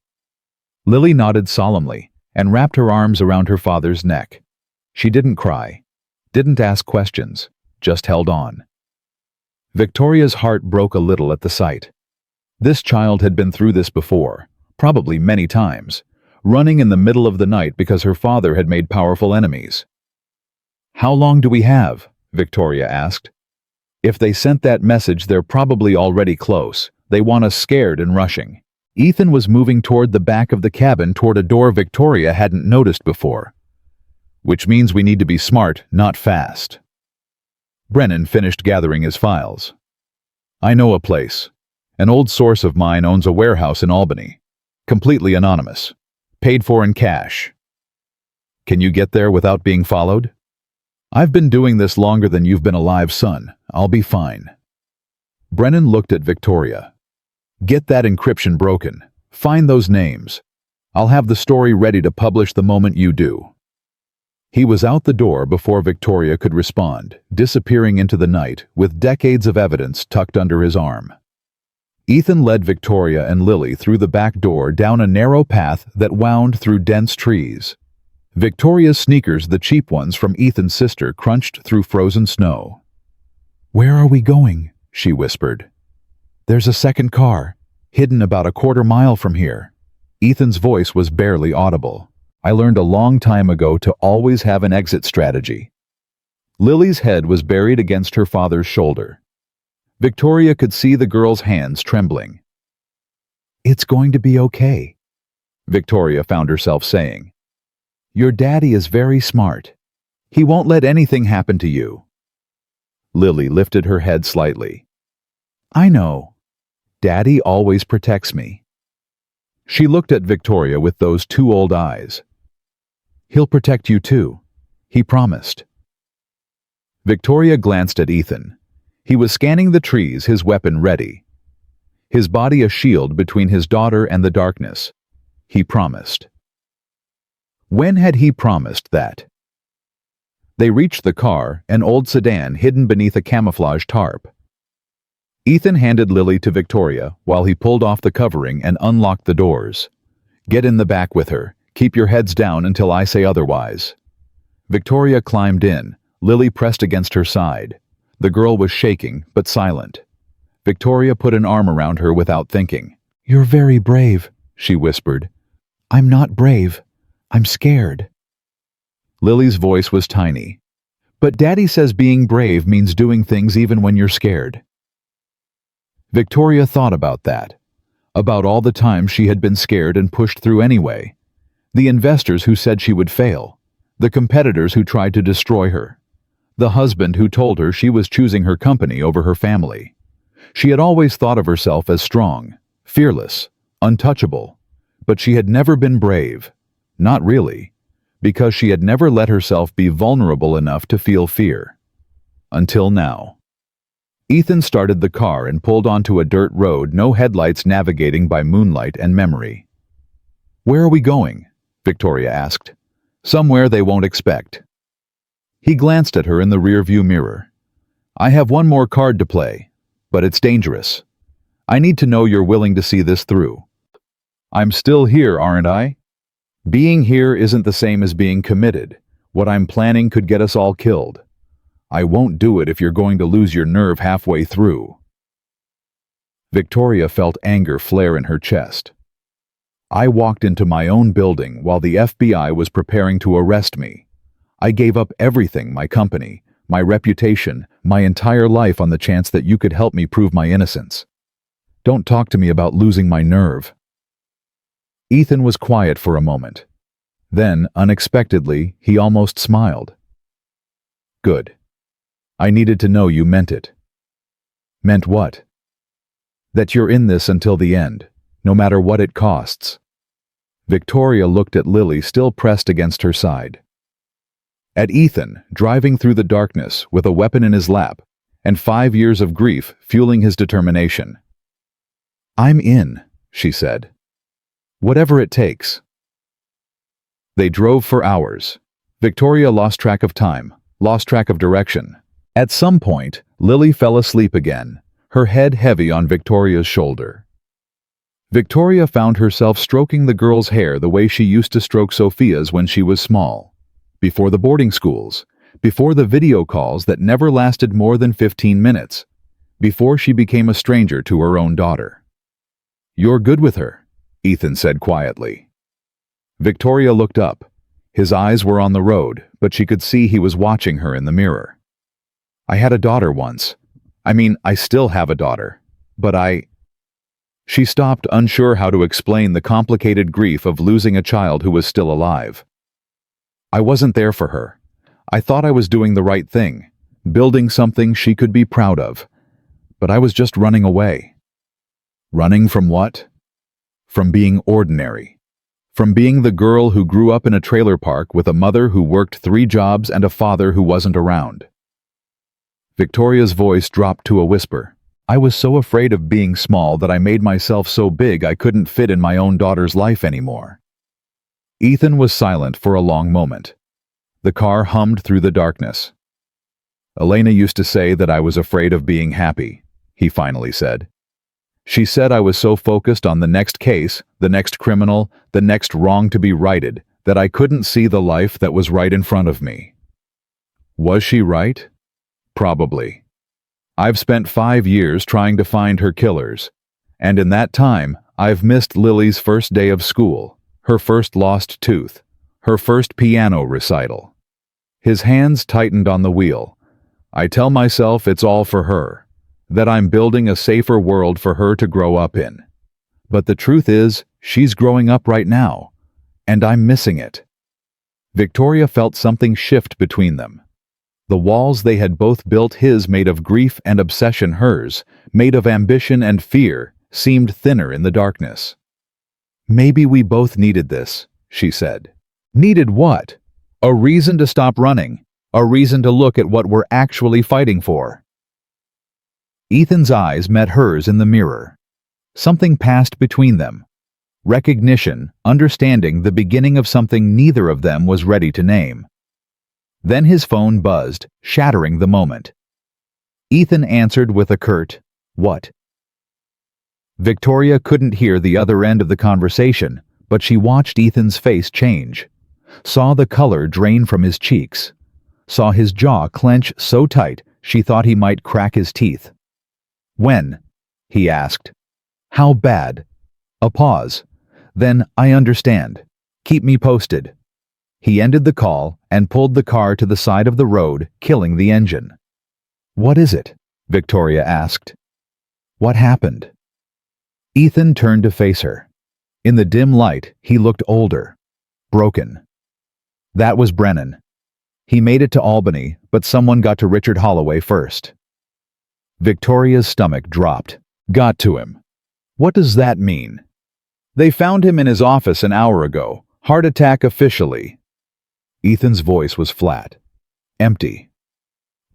Lily nodded solemnly and wrapped her arms around her father's neck. She didn't cry, didn't ask questions, just held on. Victoria's heart broke a little at the sight. This child had been through this before, probably many times, running in the middle of the night because her father had made powerful enemies. "How long do we have?" Victoria asked. "If they sent that message, they're probably already close. They want us scared and rushing." Ethan was moving toward the back of the cabin, toward a door Victoria hadn't noticed before. "Which means we need to be smart, not fast." Brennan finished gathering his files. "I know a place. An old source of mine owns a warehouse in Albany. Completely anonymous. Paid for in cash. Can you get there without being followed?" "I've been doing this longer than you've been alive, son. I'll be fine." Brennan looked at Victoria. "Get that encryption broken. Find those names. I'll have the story ready to publish the moment you do." He was out the door before Victoria could respond, disappearing into the night with decades of evidence tucked under his arm. Ethan led Victoria and Lily through the back door down a narrow path that wound through dense trees. Victoria's sneakers, the cheap ones from Ethan's sister, crunched through frozen snow. "Where are we going?" she whispered. "There's a second car, hidden about a quarter-mile from here." Ethan's voice was barely audible. "I learned a long time ago to always have an exit strategy." Lily's head was buried against her father's shoulder. Victoria could see the girl's hands trembling. "It's going to be okay," Victoria found herself saying. "Your daddy is very smart. He won't let anything happen to you." Lily lifted her head slightly. "I know. Daddy always protects me." She looked at Victoria with those two old eyes. "He'll protect you too. He promised." Victoria glanced at Ethan. He was scanning the trees, his weapon ready. His body a shield between his daughter and the darkness. He promised. When had he promised that? They reached the car, an old sedan hidden beneath a camouflage tarp. Ethan handed Lily to Victoria while he pulled off the covering and unlocked the doors. "Get in the back with her. Keep your heads down until I say otherwise." Victoria climbed in, Lily pressed against her side. The girl was shaking, but silent. Victoria put an arm around her without thinking. "You're very brave," she whispered. "I'm not brave. I'm scared." Lily's voice was tiny. "But Daddy says being brave means doing things even when you're scared." Victoria thought about that. About all the times she had been scared and pushed through anyway. The investors who said she would fail. The competitors who tried to destroy her. The husband who told her she was choosing her company over her family. She had always thought of herself as strong, fearless, untouchable. But she had never been brave. Not really. Because she had never let herself be vulnerable enough to feel fear. Until now. Ethan started the car and pulled onto a dirt road, no headlights, navigating by moonlight and memory. "Where are we going?" Victoria asked. Somewhere they won't expect. He glanced at her in the rearview mirror. I have one more card to play, but it's dangerous. I need to know you're willing to see this through. I'm still here, aren't I? Being here isn't the same as being committed. What I'm planning could get us all killed. I won't do it if you're going to lose your nerve halfway through. Victoria felt anger flare in her chest. I walked into my own building while the FBI was preparing to arrest me. I gave up everything, my company, my reputation, my entire life on the chance that you could help me prove my innocence. Don't talk to me about losing my nerve. Ethan was quiet for a moment. Then, unexpectedly, he almost smiled. Good. I needed to know you meant it. Meant what? That you're in this until the end, no matter what it costs. Victoria looked at Lily still pressed against her side. At Ethan, driving through the darkness with a weapon in his lap, and 5 years of grief fueling his determination. I'm in, she said. Whatever it takes. They drove for hours. Victoria lost track of time, lost track of direction. At some point, Lily fell asleep again, her head heavy on Victoria's shoulder. Victoria found herself stroking the girl's hair the way she used to stroke Sophia's when she was small. Before the boarding schools, before the video calls that never lasted more than 15 minutes, before she became a stranger to her own daughter. You're good with her, Ethan said quietly. Victoria looked up. His eyes were on the road, but she could see he was watching her in the mirror. I had a daughter once. I still have a daughter. But She stopped, unsure how to explain the complicated grief of losing a child who was still alive. I wasn't there for her. I thought I was doing the right thing, building something she could be proud of. But I was just running away. Running from what? From being ordinary. From being the girl who grew up in a trailer park with a mother who worked 3 jobs and a father who wasn't around. Victoria's voice dropped to a whisper. I was so afraid of being small that I made myself so big I couldn't fit in my own daughter's life anymore. Ethan was silent for a long moment. The car hummed through the darkness. Elena used to say that I was afraid of being happy, he finally said. She said I was so focused on the next case, the next criminal, the next wrong to be righted, that I couldn't see the life that was right in front of me. Was she right? Probably. I've spent 5 years trying to find her killers, and in that time, I've missed Lily's first day of school, her first lost tooth, her first piano recital. His hands tightened on the wheel. I tell myself it's all for her, that I'm building a safer world for her to grow up in. But the truth is, she's growing up right now, and I'm missing it. Victoria felt something shift between them. The walls they had both built, his made of grief and obsession, hers, made of ambition and fear, seemed thinner in the darkness. Maybe we both needed this, she said. Needed what? A reason to stop running. A reason to look at what we're actually fighting for. Ethan's eyes met hers in the mirror. Something passed between them. Recognition, understanding, the beginning of something neither of them was ready to name. Then his phone buzzed, shattering the moment. Ethan answered with a curt, "What?" Victoria couldn't hear the other end of the conversation, but she watched Ethan's face change, saw the color drain from his cheeks, saw his jaw clench so tight she thought he might crack his teeth. "When?" he asked. "How bad?" A pause. Then, "I understand. Keep me posted." He ended the call and pulled the car to the side of the road, killing the engine. "What is it?" Victoria asked. "What happened?" Ethan turned to face her. In the dim light, he looked older, broken. That was Brennan. He made it to Albany, but someone got to Richard Holloway first. Victoria's stomach dropped. Got to him. What does that mean? They found him in his office an hour ago. Heart attack officially. Ethan's voice was flat. Empty.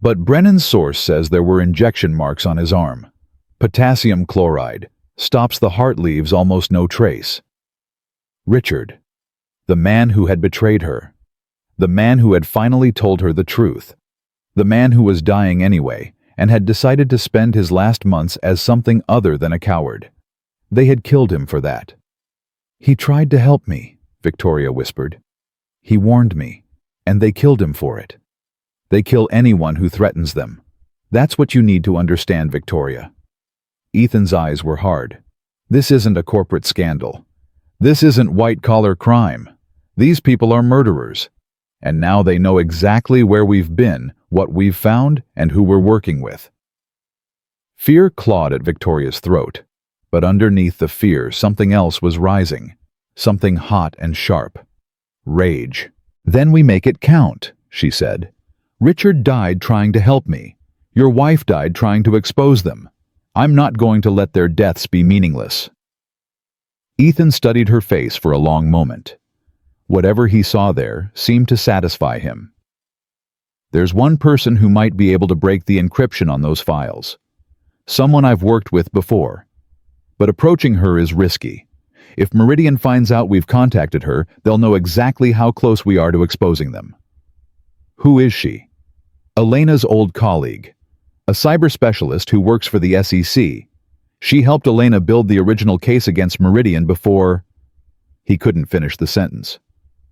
But Brennan's source says there were injection marks on his arm. Potassium chloride. Stops the heart, leaves almost no trace. Richard. The man who had betrayed her. The man who had finally told her the truth. The man who was dying anyway and had decided to spend his last months as something other than a coward. They had killed him for that. "He tried to help me," Victoria whispered. "He warned me, and they killed him for it. They kill anyone who threatens them. That's what you need to understand, Victoria." Ethan's eyes were hard. This isn't a corporate scandal. This isn't white-collar crime. These people are murderers. And now they know exactly where we've been, what we've found, and who we're working with. Fear clawed at Victoria's throat, but underneath the fear something else was rising, something hot and sharp. Rage. "Then we make it count," she said. "Richard died trying to help me. Your wife died trying to expose them. I'm not going to let their deaths be meaningless." Ethan studied her face for a long moment. Whatever he saw there seemed to satisfy him. "There's one person who might be able to break the encryption on those files. Someone I've worked with before. But approaching her is risky. If Meridian finds out we've contacted her, they'll know exactly how close we are to exposing them." "Who is she?" "Elena's old colleague. A cyber specialist who works for the SEC. She helped Elena build the original case against Meridian before—" He couldn't finish the sentence.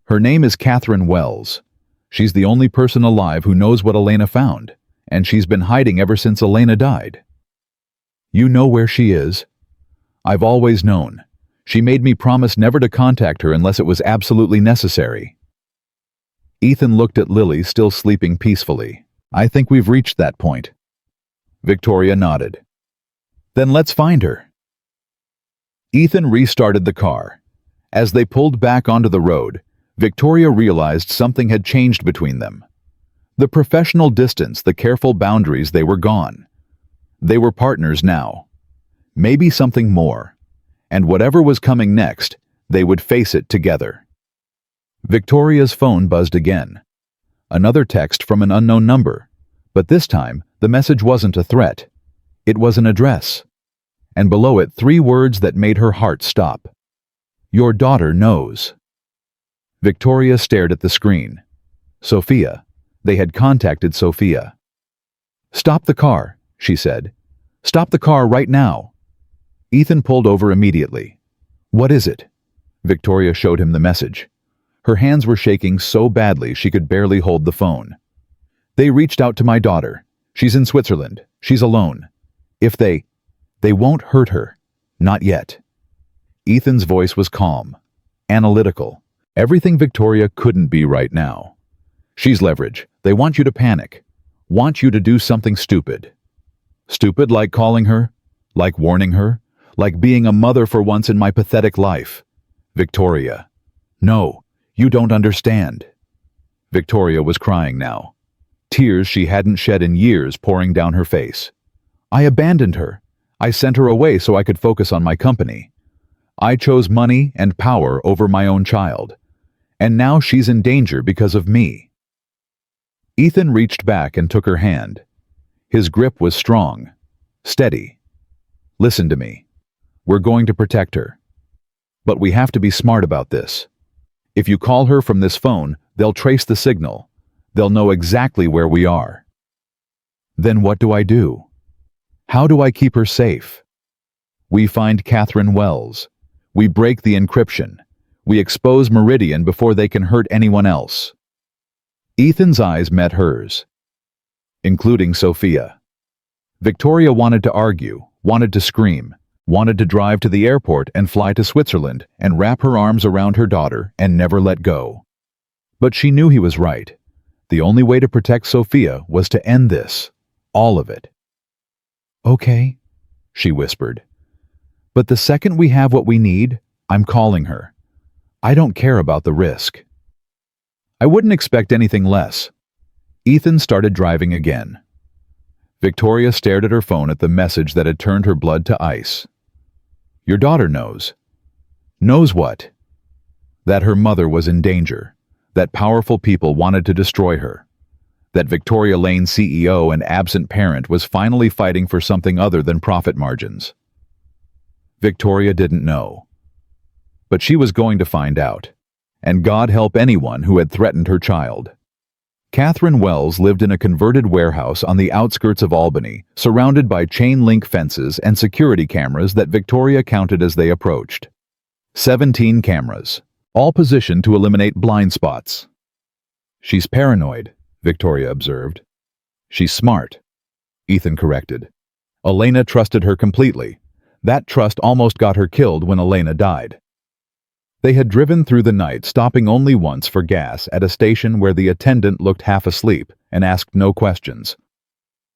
"Her name is Catherine Wells. She's the only person alive who knows what Elena found, and she's been hiding ever since Elena died." "You know where she is?" "I've always known. She made me promise never to contact her unless it was absolutely necessary." Ethan looked at Lily, still sleeping peacefully. "I think we've reached that point." Victoria nodded. "Then let's find her." Ethan restarted the car. As they pulled back onto the road, Victoria realized something had changed between them. The professional distance, the careful boundaries, they were gone. They were partners now. Maybe something more. And whatever was coming next, they would face it together. Victoria's phone buzzed again. Another text from an unknown number. But this time, the message wasn't a threat. It was an address. And below it, 3 words that made her heart stop. "Your daughter knows." Victoria stared at the screen. Sophia. They had contacted Sophia. "Stop the car," she said. "Stop the car right now." Ethan pulled over immediately. "What is it?" Victoria showed him the message. Her hands were shaking so badly she could barely hold the phone. "They reached out to my daughter. She's in Switzerland. She's alone. If they won't hurt her. Not yet." Ethan's voice was calm, analytical. Everything Victoria couldn't be right now. "She's leverage. They want you to panic. Want you to do something stupid." "Stupid like calling her? Like warning her? Like being a mother for once in my pathetic life?" "Victoria. No, you don't understand." Victoria was crying now. Tears she hadn't shed in years pouring down her face. "I abandoned her. I sent her away so I could focus on my company. I chose money and power over my own child. And now she's in danger because of me." Ethan reached back and took her hand. His grip was strong, steady. "Listen to me. We're going to protect her. But we have to be smart about this. If you call her from this phone, they'll trace the signal. They'll know exactly where we are." "Then what do I do? How do I keep her safe?" "We find Catherine Wells. We break the encryption. We expose Meridian before they can hurt anyone else." Ethan's eyes met hers, including Sophia. Victoria wanted to argue, wanted to scream, wanted to drive to the airport and fly to Switzerland and wrap her arms around her daughter and never let go. But she knew he was right. The only way to protect Sophia was to end this, all of it. "Okay," she whispered. "But the second we have what we need, I'm calling her. I don't care about the risk." "I wouldn't expect anything less." Ethan started driving again. Victoria stared at her phone at the message that had turned her blood to ice. "Your daughter knows." "Knows what?" "That her mother was in danger. That powerful people wanted to destroy her. That Victoria Lane's CEO and absent parent was finally fighting for something other than profit margins." Victoria didn't know. But she was going to find out. and God help anyone who had threatened her child. Catherine Wells lived in a converted warehouse on the outskirts of Albany, surrounded by chain-link fences and security cameras that Victoria counted as they approached. 17 cameras, all positioned to eliminate blind spots. "She's paranoid," Victoria observed. "She's smart," Ethan corrected. "Elena trusted her completely. That trust almost got her killed when Elena died." They had driven through the night, stopping only once for gas at a station where the attendant looked half asleep and asked no questions.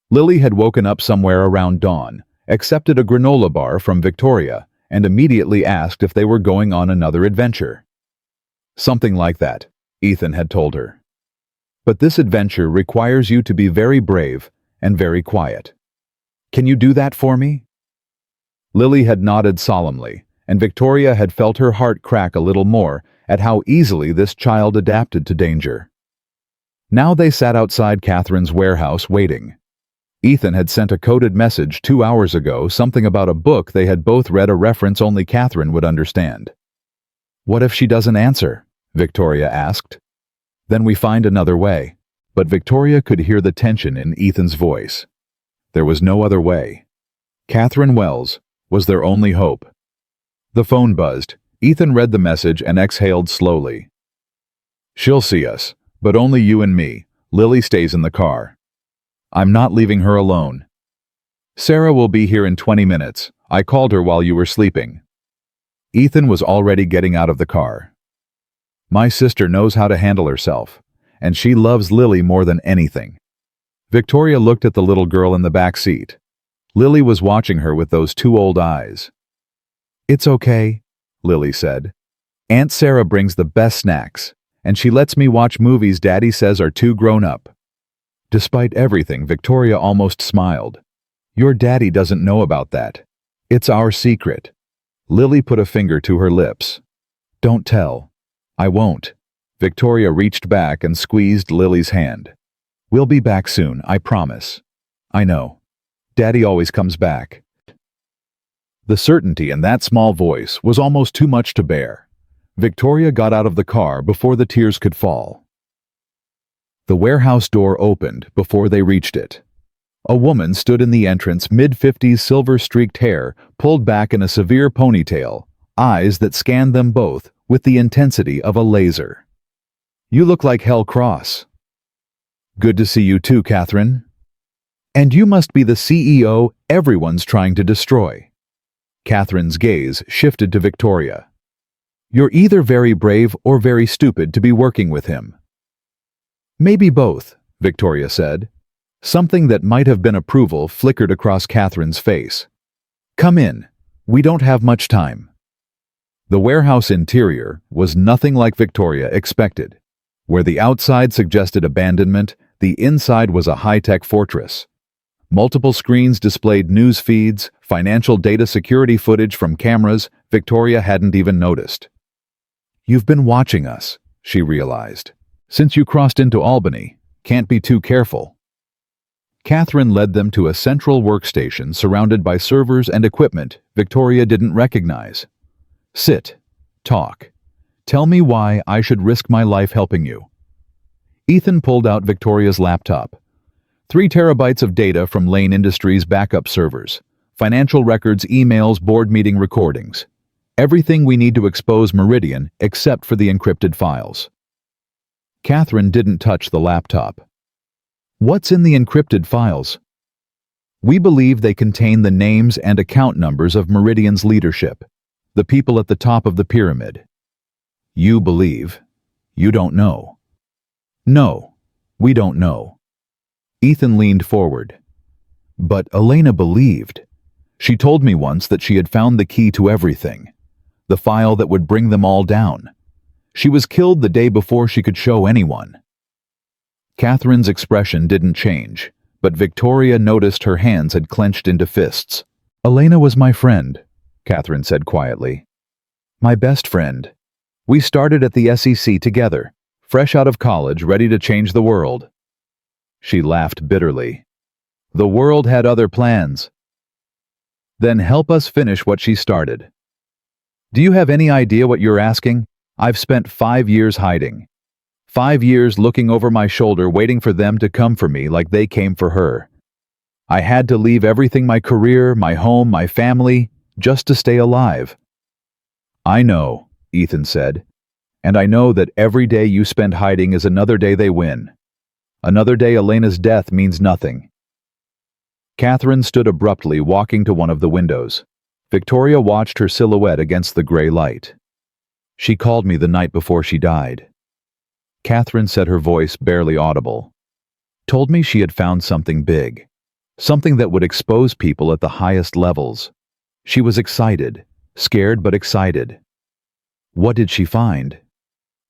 Lily had woken up somewhere around dawn, accepted a granola bar from Victoria, and immediately asked if they were going on another adventure. "Something like that," Ethan had told her. "But this adventure requires you to be very brave and very quiet. Can you do that for me?" Lily had nodded solemnly, and Victoria had felt her heart crack a little more at how easily this child adapted to danger. Now they sat outside Catherine's warehouse waiting. Ethan had sent a coded message 2 hours ago, something about a book they had both read, a reference only Catherine would understand. "What if she doesn't answer?" Victoria asked. "Then we find another way." But Victoria could hear the tension in Ethan's voice. There was no other way. Catherine Wells was their only hope. The phone buzzed. Ethan read the message and exhaled slowly. "She'll see us, but only you and me. Lily stays in the car. I'm not leaving her alone. Sarah will be here in 20 minutes. I called her while you were sleeping." Ethan was already getting out of the car. "My sister knows how to handle herself, and she loves Lily more than anything." Victoria looked at the little girl in the back seat. Lily was watching her with those two old eyes. "It's okay," Lily said. "Aunt Sarah brings the best snacks, and she lets me watch movies Daddy says are too grown up." Despite everything, Victoria almost smiled. "Your daddy doesn't know about that. It's our secret." Lily put a finger to her lips. "Don't tell." "I won't." Victoria reached back and squeezed Lily's hand. "We'll be back soon, I promise." "I know. Daddy always comes back." The certainty in that small voice was almost too much to bear. Victoria got out of the car before the tears could fall. The warehouse door opened before they reached it. A woman stood in the entrance, mid-50s, silver-streaked hair pulled back in a severe ponytail, eyes that scanned them both with the intensity of a laser. "You look like Hell Cross." "Good to see you too, Catherine." "And you must be the CEO everyone's trying to destroy." Catherine's gaze shifted to Victoria. "You're either very brave or very stupid to be working with him." "Maybe both," Victoria said. Something that might have been approval flickered across Catherine's face. "Come in. We don't have much time." The warehouse interior was nothing like Victoria expected. Where the outside suggested abandonment, the inside was a high-tech fortress. Multiple screens displayed news feeds, financial data, security footage from cameras Victoria hadn't even noticed. "You've been watching us," she realized. "Since you crossed into Albany. Can't be too careful." Catherine led them to a central workstation surrounded by servers and equipment Victoria didn't recognize. "Sit. Talk. Tell me why I should risk my life helping you." Ethan pulled out Victoria's laptop. 3 terabytes of data from Lane Industries' backup servers, financial records, emails, board meeting recordings. Everything we need to expose Meridian except for the encrypted files. Catherine didn't touch the laptop. "What's in the encrypted files?" "We believe they contain the names and account numbers of Meridian's leadership, the people at the top of the pyramid." "You believe. You don't know." "No, we don't know." Ethan leaned forward. "But Elena believed. She told me once that she had found the key to everything, the file that would bring them all down. She was killed the day before she could show anyone." Catherine's expression didn't change, but Victoria noticed her hands had clenched into fists. "Elena was my friend," Catherine said quietly. "My best friend. We started at the SEC together, fresh out of college, ready to change the world." She laughed bitterly. "The world had other plans." "Then help us finish what she started." "Do you have any idea what you're asking?" I've spent 5 years hiding. 5 years looking over my shoulder waiting for them to come for me like they came for her. I had to leave everything, my career, my home, my family, just to stay alive." "I know," Ethan said, "and I know that every day you spend hiding is another day they win. Another day Elena's death means nothing." Catherine stood abruptly, walking to one of the windows. Victoria watched her silhouette against the gray light. "She called me the night before she died." Catherine said, her voice barely audible. "Told me she had found something big. Something that would expose people at the highest levels. She was excited, scared but excited." "What did she find?"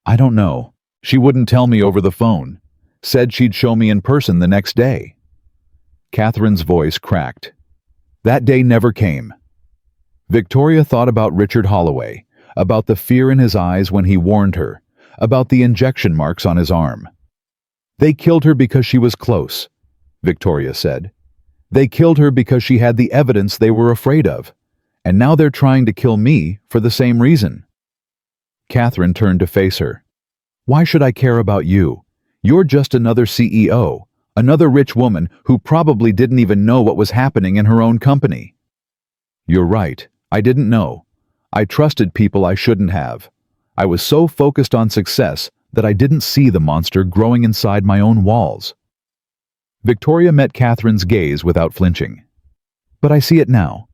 "I don't know. She wouldn't tell me over the phone. Said she'd show me in person the next day." Catherine's voice cracked. "That day never came." Victoria thought about Richard Holloway, about the fear in his eyes when he warned her, about the injection marks on his arm. "They killed her because she was close," Victoria said. "They killed her because she had the evidence they were afraid of, and now they're trying to kill me for the same reason." Catherine turned to face her. "Why should I care about you? You're just another CEO, another rich woman who probably didn't even know what was happening in her own company." "You're right. I didn't know. I trusted people I shouldn't have. I was so focused on success that I didn't see the monster growing inside my own walls." Victoria met Catherine's gaze without flinching. "But I see it now,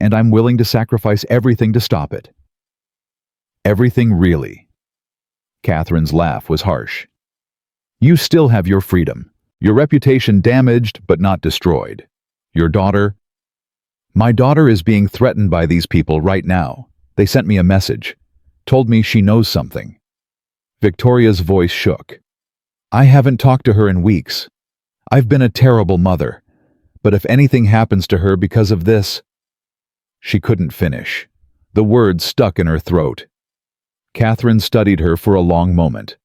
and I'm willing to sacrifice everything to stop it." "Everything, really?" Catherine's laugh was harsh. "You still have your freedom, your reputation damaged but not destroyed. Your daughter—" "My daughter is being threatened by these people right now. They sent me a message. Told me she knows something." Victoria's voice shook. "I haven't talked to her in weeks. I've been a terrible mother. But if anything happens to her because of this—" She couldn't finish. The words stuck in her throat. Catherine studied her for a long moment.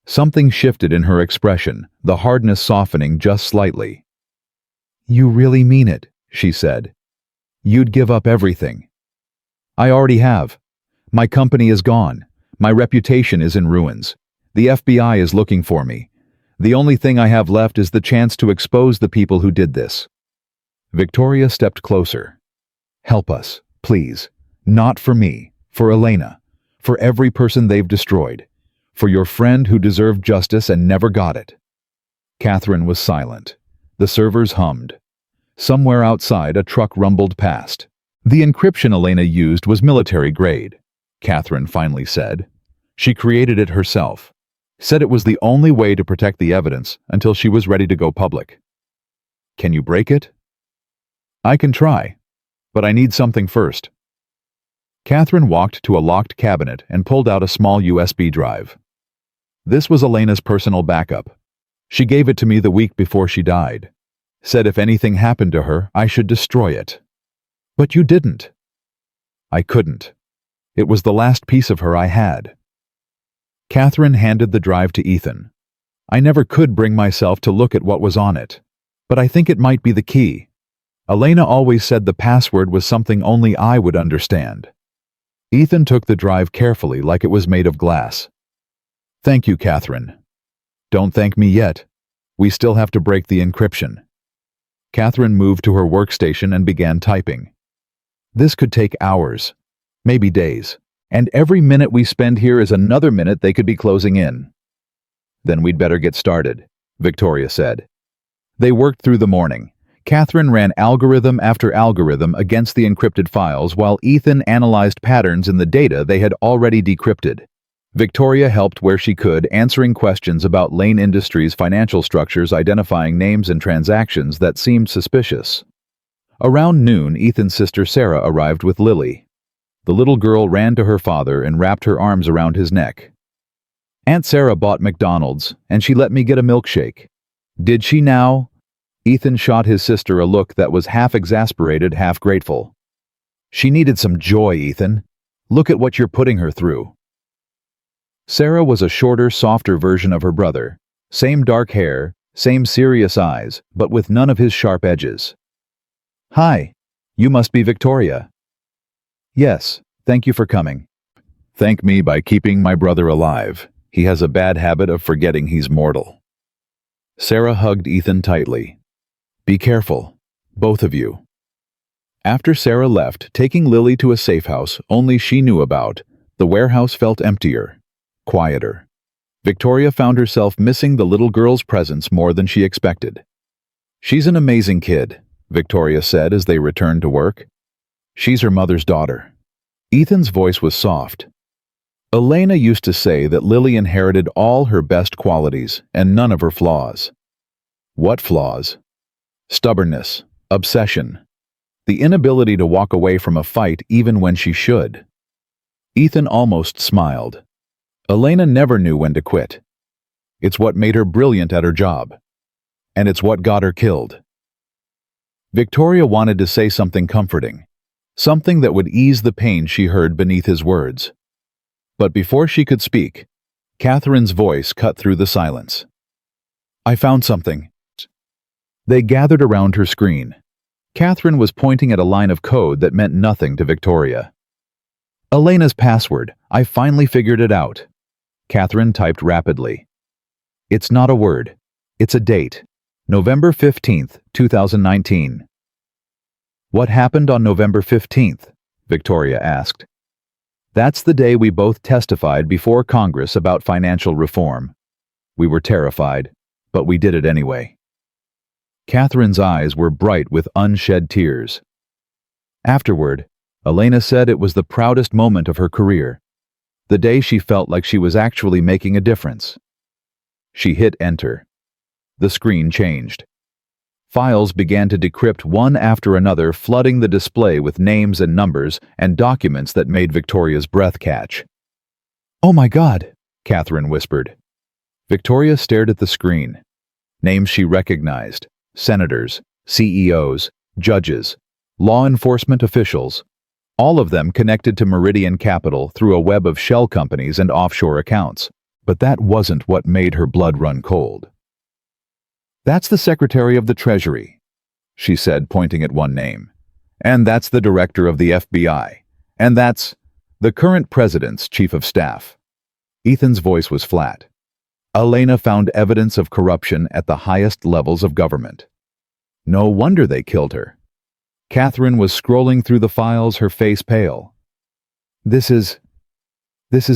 Something shifted in her expression, the hardness softening just slightly. "You really mean it," she said. "You'd give up everything." "I already have. My company is gone. My reputation is in ruins. The FBI is looking for me. The only thing I have left is the chance to expose the people who did this." Victoria stepped closer. "Help us, please. Not for me, for Elena, for every person they've destroyed, for your friend who deserved justice and never got it." Catherine was silent. The servers hummed. Somewhere outside, a truck rumbled past. "The encryption Elena used was military grade," Catherine finally said. "She created it herself. Said it was the only way to protect the evidence until she was ready to go public." "Can you break it?" "I can try, but I need something first." Catherine walked to a locked cabinet and pulled out a small USB drive. This was Elena's personal backup. She gave it to me the week before she died. Said if anything happened to her, I should destroy it. "But you didn't." "I couldn't. It was the last piece of her I had." Catherine handed the drive to Ethan. "I never could bring myself to look at what was on it, but I think it might be the key. Elena always said the password was something only I would understand." Ethan took the drive carefully like it was made of glass. "Thank you, Catherine." "Don't thank me yet. We still have to break the encryption." Catherine moved to her workstation and began typing. "This could take hours, maybe days, and every minute we spend here is another minute they could be closing in." "Then we'd better get started," Victoria said. They worked through the morning. Catherine ran algorithm after algorithm against the encrypted files while Ethan analyzed patterns in the data they had already decrypted. Victoria helped where she could, answering questions about Lane Industries' financial structures, identifying names and transactions that seemed suspicious. Around noon, Ethan's sister Sarah arrived with Lily. The little girl ran to her father and wrapped her arms around his neck. "Aunt Sarah bought McDonald's, and she let me get a milkshake." "Did she now?" Ethan shot his sister a look that was half exasperated, half grateful. "She needed some joy, Ethan. Look at what you're putting her through." Sarah was a shorter, softer version of her brother. Same dark hair, same serious eyes, but with none of his sharp edges. "Hi, you must be Victoria." "Yes, thank you for coming." Thank me by keeping my brother alive. He has a bad habit of forgetting he's mortal. Sarah hugged Ethan tightly. Be careful, both of you. After Sarah left, taking Lily to a safe house only she knew about, the warehouse felt emptier, quieter. Victoria found herself missing the little girl's presence more than she expected. She's an amazing kid, Victoria said as they returned to work. She's her mother's daughter. Ethan's voice was soft. Elena used to say that Lily inherited all her best qualities and none of her flaws. What flaws? Stubbornness, obsession, the inability to walk away from a fight even when she should. Ethan almost smiled. Elena never knew when to quit. It's what made her brilliant at her job. And it's what got her killed. Victoria wanted to say something comforting, something that would ease the pain she heard beneath his words. But before she could speak, Catherine's voice cut through the silence. I found something. They gathered around her screen. Catherine was pointing at a line of code that meant nothing to Victoria. Elena's password. I finally figured it out. Catherine typed rapidly. It's not a word. It's a date. November 15th, 2019. What happened on November 15th? Victoria asked. That's the day we both testified before Congress about financial reform. We were terrified, but we did it anyway. Catherine's eyes were bright with unshed tears. Afterward, Elena said it was the proudest moment of her career, the day she felt like she was actually making a difference. She hit enter. The screen changed. Files began to decrypt one after another, flooding the display with names and numbers and documents that made Victoria's breath catch. Oh my God, Catherine whispered. Victoria stared at the screen. Names she recognized. Senators, CEOs, judges, law enforcement officials, all of them connected to Meridian Capital through a web of shell companies and offshore accounts. But that wasn't what made her blood run cold. That's the Secretary of the Treasury, she said, pointing at one name. And that's the Director of the FBI. And that's the current President's Chief of Staff. Ethan's voice was flat. Elena found evidence of corruption at the highest levels of government. No wonder they killed her. Catherine was scrolling through the files, her face pale. This is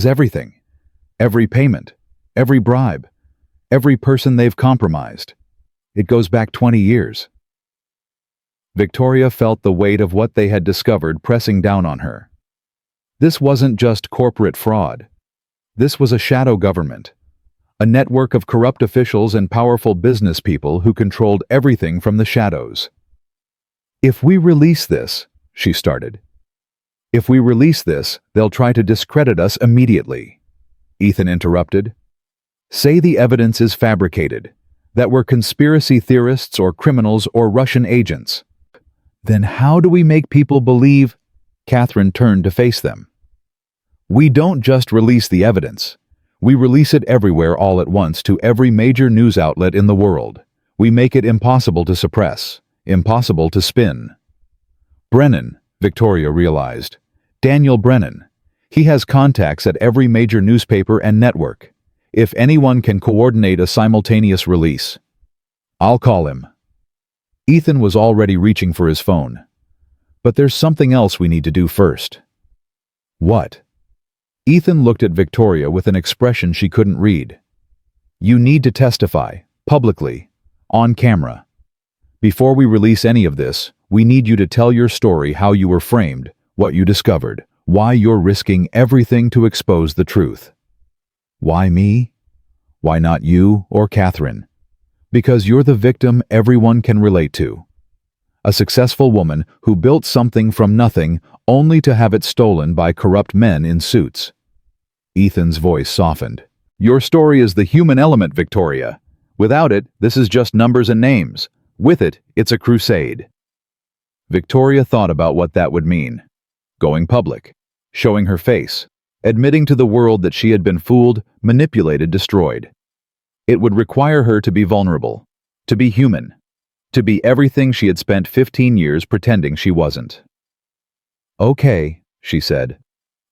everything. Every payment, every bribe, every person they've compromised. It goes back 20 years. Victoria felt the weight of what they had discovered pressing down on her. This wasn't just corporate fraud. This was a shadow government, a network of corrupt officials and powerful business people who controlled everything from the shadows. If we release this, she started. If we release this, they'll try to discredit us immediately. Ethan interrupted. Say the evidence is fabricated, that we're conspiracy theorists or criminals or Russian agents. Then how do we make people believe? Catherine turned to face them. We don't just release the evidence. We release it everywhere all at once to every major news outlet in the world. We make it impossible to suppress, impossible to spin. Brennan, Victoria realized. Daniel Brennan. He has contacts at every major newspaper and network. If anyone can coordinate a simultaneous release, I'll call him. Ethan was already reaching for his phone. But there's something else we need to do first. What? Ethan looked at Victoria with an expression she couldn't read. You need to testify, publicly, on camera. Before we release any of this, we need you to tell your story, how you were framed, what you discovered, why you're risking everything to expose the truth. Why me? Why not you or Catherine? Because you're the victim everyone can relate to. A successful woman who built something from nothing only to have it stolen by corrupt men in suits. Ethan's voice softened. Your story is the human element, Victoria. Without it, this is just numbers and names. With it, it's a crusade. Victoria thought about what that would mean. Going public, showing her face, admitting to the world that she had been fooled, manipulated, destroyed. It would require her to be vulnerable, to be human, to be everything she had spent 15 years pretending she wasn't. Okay, she said.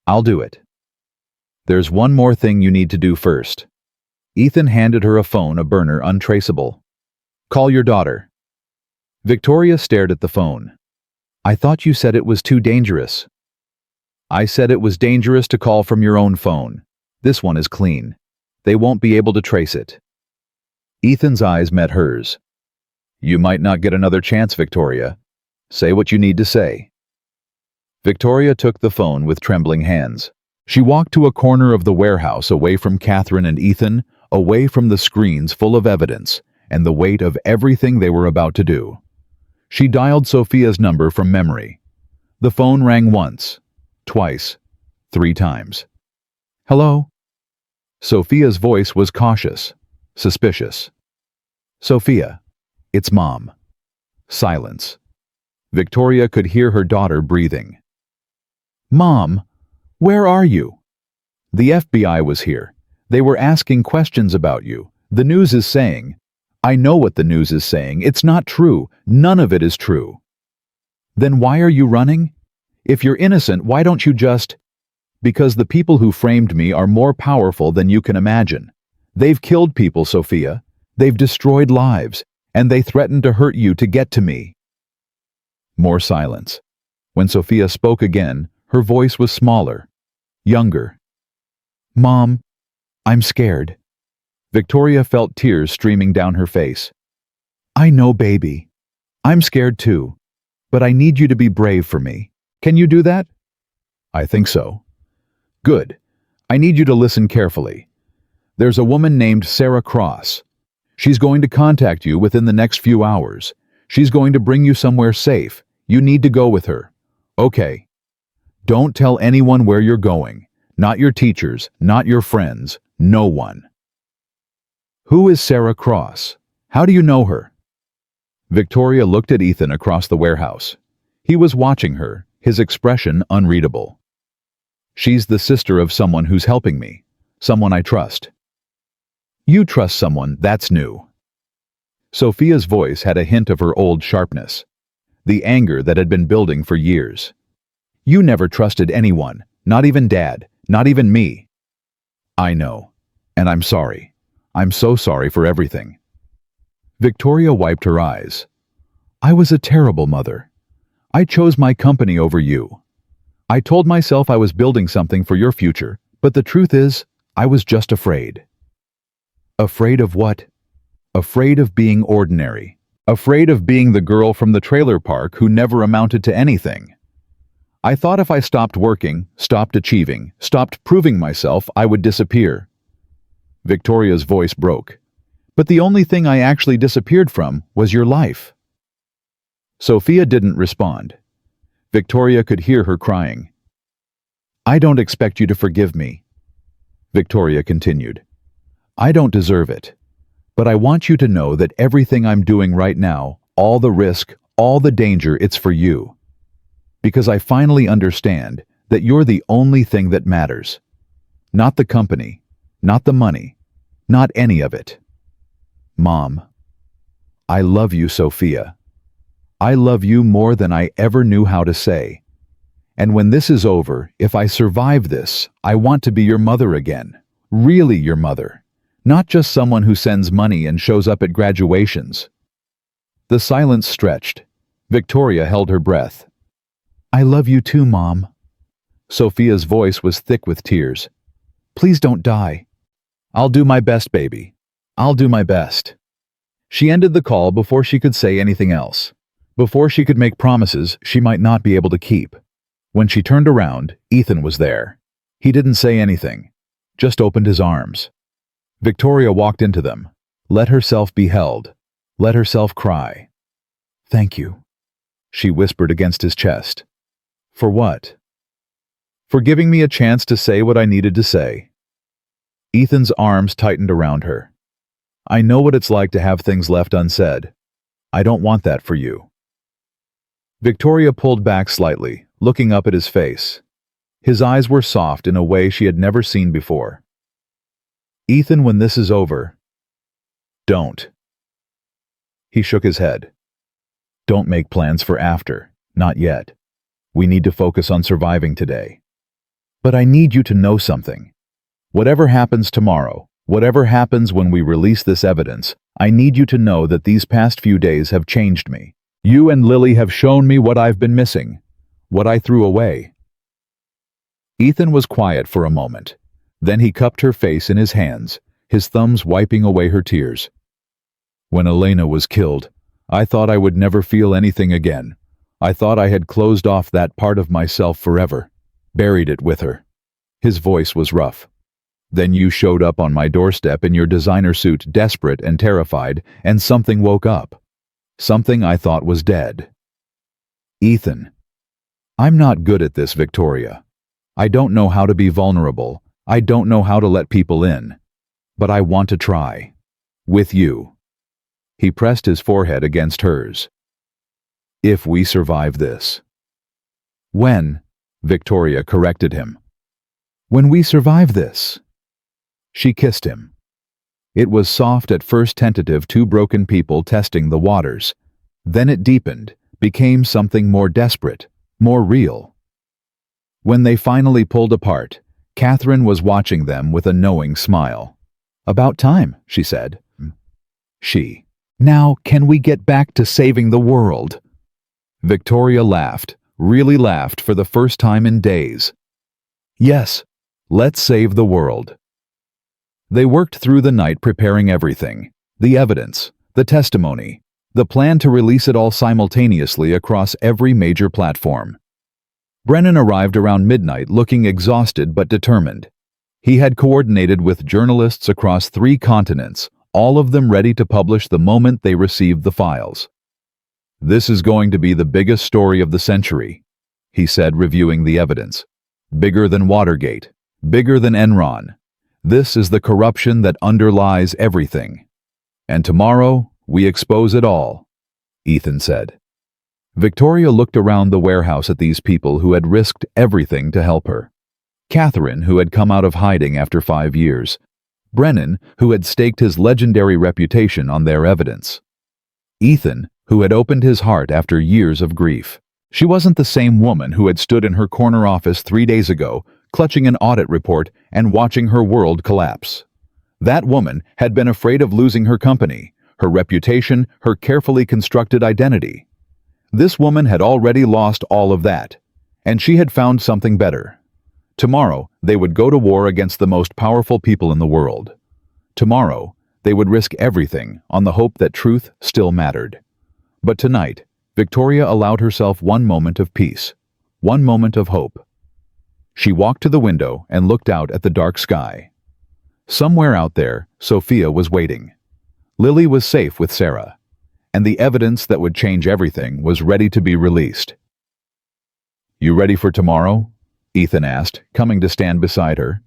I'll do it. There's one more thing you need to do first. Ethan handed her a phone, a burner untraceable. Call your daughter. Victoria stared at the phone. I thought you said it was too dangerous. I said it was dangerous to call from your own phone. This one is clean. They won't be able to trace it. Ethan's eyes met hers. You might not get another chance, Victoria. Say what you need to say. Victoria took the phone with trembling hands. She walked to a corner of the warehouse, away from Catherine and Ethan, away from the screens full of evidence and the weight of everything they were about to do. She dialed Sophia's number from memory. The phone rang once, twice, 3 times. Hello? Sophia's voice was cautious, suspicious. Sophia, it's Mom. Silence. Victoria could hear her daughter breathing. Mom, where are you? The FBI was here. They were asking questions about you. The news is saying. I know what the news is saying. It's not true. None of it is true. Then why are you running? If you're innocent, why don't you just... Because the people who framed me are more powerful than you can imagine. They've killed people, Sophia. They've destroyed lives, and they threatened to hurt you to get to me. More silence. When Sophia spoke again, her voice was smaller, younger. Mom, I'm scared. Victoria felt tears streaming down her face. I know, baby. I'm scared too. But I need you to be brave for me. Can you do that? I think so. Good. I need you to listen carefully. There's a woman named Sarah Cross. She's going to contact you within the next few hours. She's going to bring you somewhere safe. You need to go with her. Okay. Don't tell anyone where you're going. Not your teachers, not your friends, no one. Who is Sarah Cross? How do you know her? Victoria looked at Ethan across the warehouse. He was watching her, his expression unreadable. She's the sister of someone who's helping me, someone I trust. You trust someone, that's new. Sophia's voice had a hint of her old sharpness, the anger that had been building for years. You never trusted anyone, not even Dad, not even me. I know, and I'm sorry. I'm so sorry for everything. Victoria wiped her eyes. I was a terrible mother. I chose my company over you. I told myself I was building something for your future, but the truth is, I was just afraid. Afraid of what? Afraid of being ordinary. Afraid of being the girl from the trailer park who never amounted to anything. I thought if I stopped working, stopped achieving, stopped proving myself, I would disappear. Victoria's voice broke. But the only thing I actually disappeared from was your life. Sophia didn't respond. Victoria could hear her crying. I don't expect you to forgive me. Victoria continued. I don't deserve it. But I want you to know that everything I'm doing right now, all the risk, all the danger, it's for you. Because I finally understand that you're the only thing that matters. Not the company, not the money, not any of it. Mom, I love you, Sophia. I love you more than I ever knew how to say. And when this is over, if I survive this, I want to be your mother again. Really your mother. Not just someone who sends money and shows up at graduations. The silence stretched. Victoria held her breath. I love you too, Mom. Sophia's voice was thick with tears. Please don't die. I'll do my best, baby. I'll do my best. She ended the call before she could say anything else. Before she could make promises she might not be able to keep. When she turned around, Ethan was there. He didn't say anything, just opened his arms. Victoria walked into them, let herself be held, let herself cry. Thank you, she whispered against his chest. For what? For giving me a chance to say what I needed to say. Ethan's arms tightened around her. I know what it's like to have things left unsaid. I don't want that for you. Victoria pulled back slightly, looking up at his face. His eyes were soft in a way she had never seen before. Ethan, when this is over, don't. He shook his head. Don't make plans for after, not yet. We need to focus on surviving today. But I need you to know something. Whatever happens tomorrow, whatever happens when we release this evidence, I need you to know that these past few days have changed me. You and Lily have shown me what I've been missing, what I threw away." Ethan was quiet for a moment. Then he cupped her face in his hands, his thumbs wiping away her tears. "When Elena was killed, I thought I would never feel anything again. I thought I had closed off that part of myself forever, buried it with her." His voice was rough. "Then you showed up on my doorstep in your designer suit, desperate and terrified, and something woke up. Something I thought was dead." "Ethan, I'm not good at this, Victoria. I don't know how to be vulnerable. I don't know how to let people in. But I want to try. With you." He pressed his forehead against hers. "If we survive this." "When?" Victoria corrected him. "When we survive this." She kissed him. It was soft at first, tentative, two broken people testing the waters. Then it deepened, became something more desperate, more real. When they finally pulled apart, Catherine was watching them with a knowing smile. "About time," she said. "Now can we get back to saving the world?" Victoria laughed, really laughed for the first time in days. "Yes, let's save the world." They worked through the night preparing everything, the evidence, the testimony, the plan to release it all simultaneously across every major platform. Brennan arrived around midnight looking exhausted but determined. He had coordinated with journalists across 3 continents, all of them ready to publish the moment they received the files. "This is going to be the biggest story of the century," he said, reviewing the evidence. "Bigger than Watergate, bigger than Enron. This is the corruption that underlies everything. And tomorrow, we expose it all," Ethan said. Victoria looked around the warehouse at these people who had risked everything to help her. Catherine, who had come out of hiding after 5 years. Brennan, who had staked his legendary reputation on their evidence. Ethan, who had opened his heart after years of grief. She wasn't the same woman who had stood in her corner office 3 days ago, clutching an audit report and watching her world collapse. That woman had been afraid of losing her company, her reputation, her carefully constructed identity. This woman had already lost all of that, and she had found something better. Tomorrow, they would go to war against the most powerful people in the world. Tomorrow, they would risk everything on the hope that truth still mattered. But tonight, Victoria allowed herself one moment of peace, one moment of hope. She walked to the window and looked out at the dark sky. Somewhere out there, Sophia was waiting. Lily was safe with Sarah, and the evidence that would change everything was ready to be released. "You ready for tomorrow?" Ethan asked, coming to stand beside her.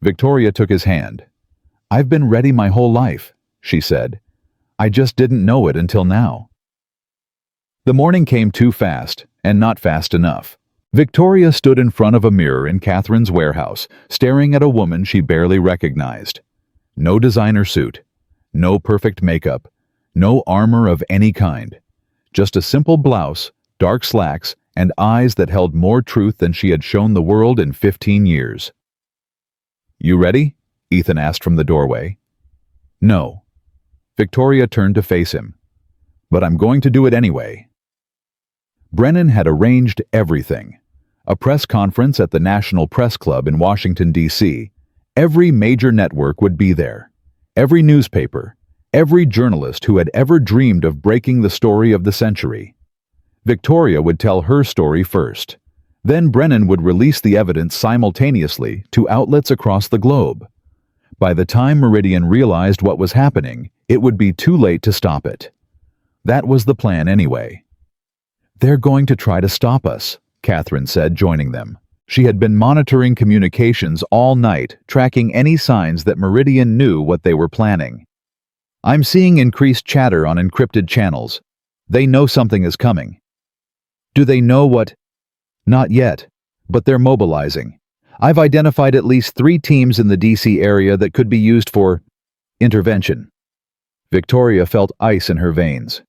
Victoria took his hand. "I've been ready my whole life," she said. "I just didn't know it until now." The morning came too fast, and not fast enough. Victoria stood in front of a mirror in Catherine's warehouse, staring at a woman she barely recognized. No designer suit, no perfect makeup, no armor of any kind. Just a simple blouse, dark slacks, and eyes that held more truth than she had shown the world in 15 years. "You ready?" Ethan asked from the doorway. "No." Victoria turned to face him. "But I'm going to do it anyway." Brennan had arranged everything. A press conference at the National Press Club in Washington, D.C. Every major network would be there. Every newspaper, every journalist who had ever dreamed of breaking the story of the century. Victoria would tell her story first. Then Brennan would release the evidence simultaneously to outlets across the globe. By the time Meridian realized what was happening, it would be too late to stop it. That was the plan anyway. "They're going to try to stop us," Catherine said, joining them. She had been monitoring communications all night, tracking any signs that Meridian knew what they were planning. "I'm seeing increased chatter on encrypted channels. They know something is coming." "Do they know what?" "Not yet, but they're mobilizing. I've identified at least 3 teams in the DC area that could be used for intervention." Victoria felt ice in her veins.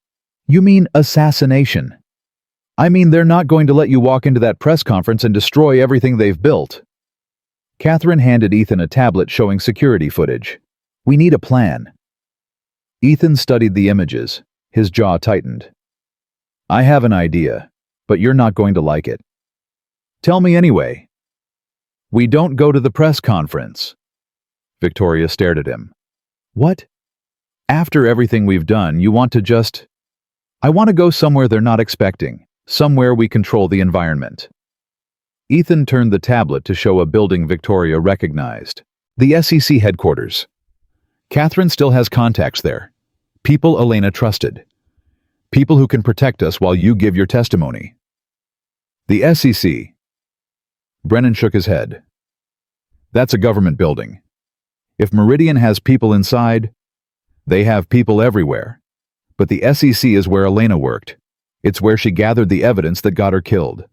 "You mean assassination?" "I mean they're not going to let you walk into that press conference and destroy everything they've built." Catherine handed Ethan a tablet showing security footage. "We need a plan." Ethan studied the images, his jaw tightened. "I have an idea, but you're not going to like it." "Tell me anyway." "We don't go to the press conference." Victoria stared at him. "What? After everything we've done, you want to just—" "I want to go somewhere they're not expecting, somewhere we control the environment." Ethan turned the tablet to show a building Victoria recognized. The SEC headquarters. Catherine still has contacts there. People Elena trusted. People who can protect us while you give your testimony. The SEC. Brennan shook his head. That's a government building. If Meridian has people inside, they have people everywhere. But the SEC is where Elena worked. It's where she gathered the evidence that got her killed.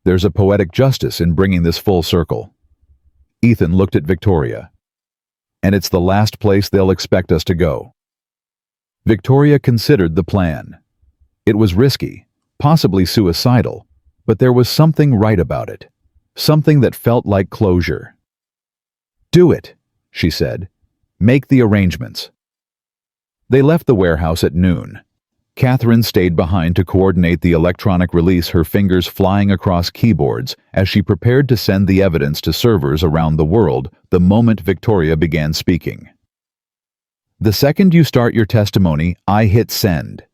There's a poetic justice in bringing this full circle. Ethan looked at Victoria. And it's the last place they'll expect us to go. Victoria considered the plan. It was risky, possibly suicidal, but there was something right about it. Something that felt like closure. "Do it," she said. "Make the arrangements." They left the warehouse at noon. Catherine stayed behind to coordinate the electronic release, her fingers flying across keyboards as she prepared to send the evidence to servers around the world the moment Victoria began speaking. "The second you start your testimony, I hit send,"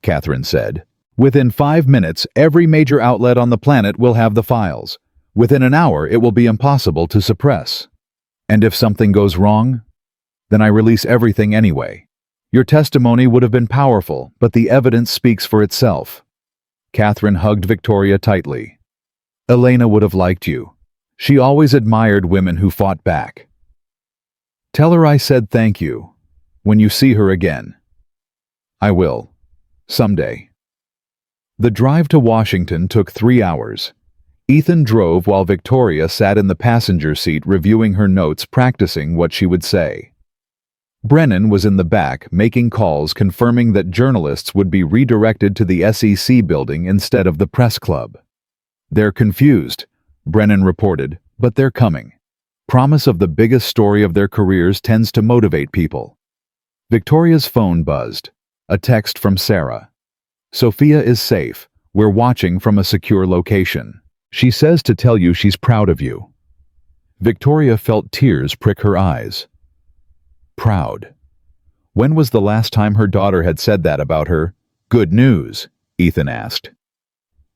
Catherine said. "Within 5 minutes, every major outlet on the planet will have the files. Within an hour, it will be impossible to suppress. And if something goes wrong, then I release everything anyway. Your testimony would have been powerful, but the evidence speaks for itself." Catherine hugged Victoria tightly. "Elena would have liked you. She always admired women who fought back. Tell her I said thank you when you see her again." "I will. Someday." The drive to Washington took 3 hours. Ethan drove while Victoria sat in the passenger seat reviewing her notes, practicing what she would say. Brennan was in the back, making calls confirming that journalists would be redirected to the SEC building instead of the press club. "They're confused," Brennan reported, "but they're coming. Promise of the biggest story of their careers tends to motivate people." Victoria's phone buzzed. A text from Sarah. "Sophia is safe. We're watching from a secure location. She says to tell you she's proud of you." Victoria felt tears prick her eyes. Proud. When was the last time her daughter had said that about her? "Good news?" Ethan asked.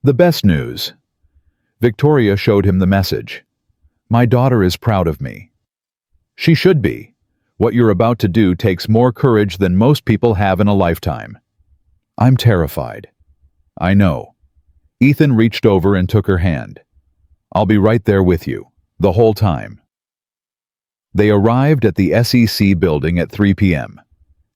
"The best news." Victoria showed him the message. "My daughter is proud of me." "She should be. What you're about to do takes more courage than most people have in a lifetime." "I'm terrified." "I know." Ethan reached over and took her hand. "I'll be right there with you, the whole time." They arrived at the SEC building at 3 p.m.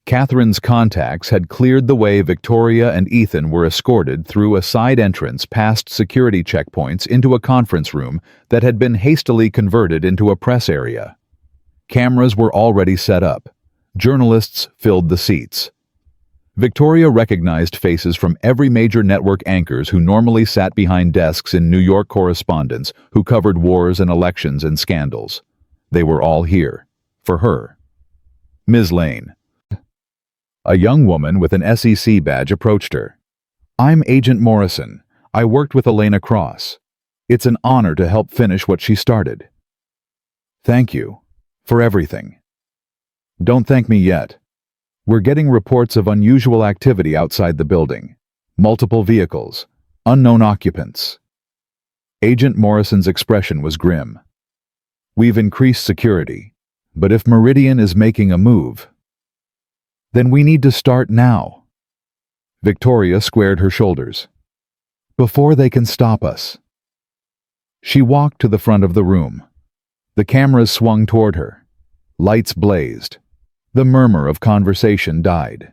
Catherine's contacts had cleared the way. Victoria and Ethan were escorted through a side entrance past security checkpoints into a conference room that had been hastily converted into a press area. Cameras were already set up. Journalists filled the seats. Victoria recognized faces from every major network, anchors who normally sat behind desks in New York, correspondents who covered wars and elections and scandals. They were all here. For her. "Ms. Lane." A young woman with an SEC badge approached her. "I'm Agent Morrison. I worked with Elena Cross. It's an honor to help finish what she started." "Thank you. For everything." "Don't thank me yet. We're getting reports of unusual activity outside the building. Multiple vehicles. Unknown occupants." Agent Morrison's expression was grim. "We've increased security, but if Meridian is making a move, then we need to start now." Victoria squared her shoulders. "Before they can stop us." She walked to the front of the room. The cameras swung toward her. Lights blazed. The murmur of conversation died.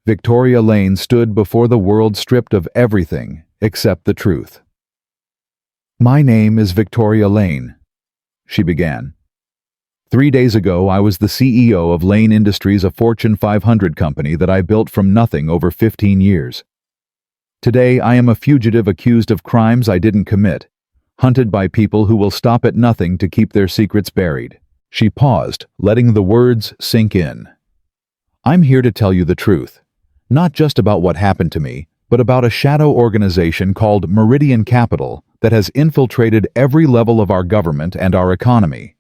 Victoria Lane stood before the world, stripped of everything except the truth. "My name is Victoria Lane," she began. 3 days ago, I was the CEO of Lane Industries, a Fortune 500 company that I built from nothing over 15 years. Today, I am a fugitive accused of crimes I didn't commit, hunted by people who will stop at nothing to keep their secrets buried. She paused, letting the words sink in. I'm here to tell you the truth. Not just about what happened to me, but about a shadow organization called Meridian Capital that has infiltrated every level of our government and our economy.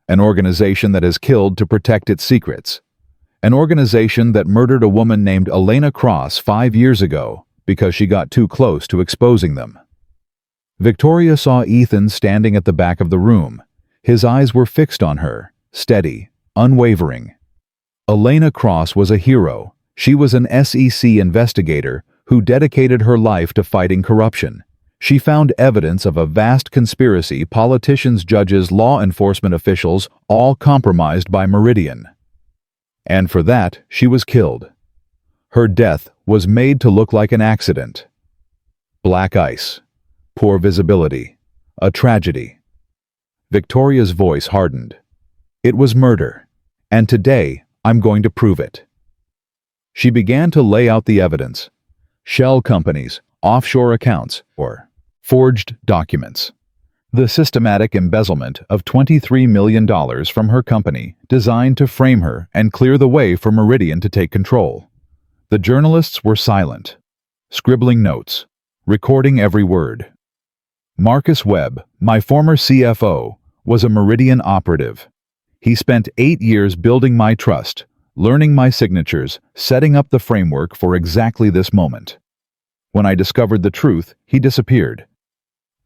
An organization that has killed to protect its secrets. An organization that murdered a woman named Elena Cross 5 years ago because she got too close to exposing them. Victoria saw Ethan standing at the back of the room. His eyes were fixed on her, steady, unwavering. Elena Cross was a hero. She was an SEC investigator who dedicated her life to fighting corruption. She found evidence of a vast conspiracy, politicians, judges, law enforcement officials, all compromised by Meridian. And for that, she was killed. Her death was made to look like an accident. Black ice. Poor visibility. A tragedy. Victoria's voice hardened. It was murder. And today, I'm going to prove it. She began to lay out the evidence. Shell companies, offshore accounts, or forged documents. The systematic embezzlement of $23 million from her company designed to frame her and clear the way for Meridian to take control. The journalists were silent, scribbling notes, recording every word. Marcus Webb, my former CFO, was a Meridian operative. He spent 8 years building my trust, learning my signatures, setting up the framework for exactly this moment. When I discovered the truth, he disappeared.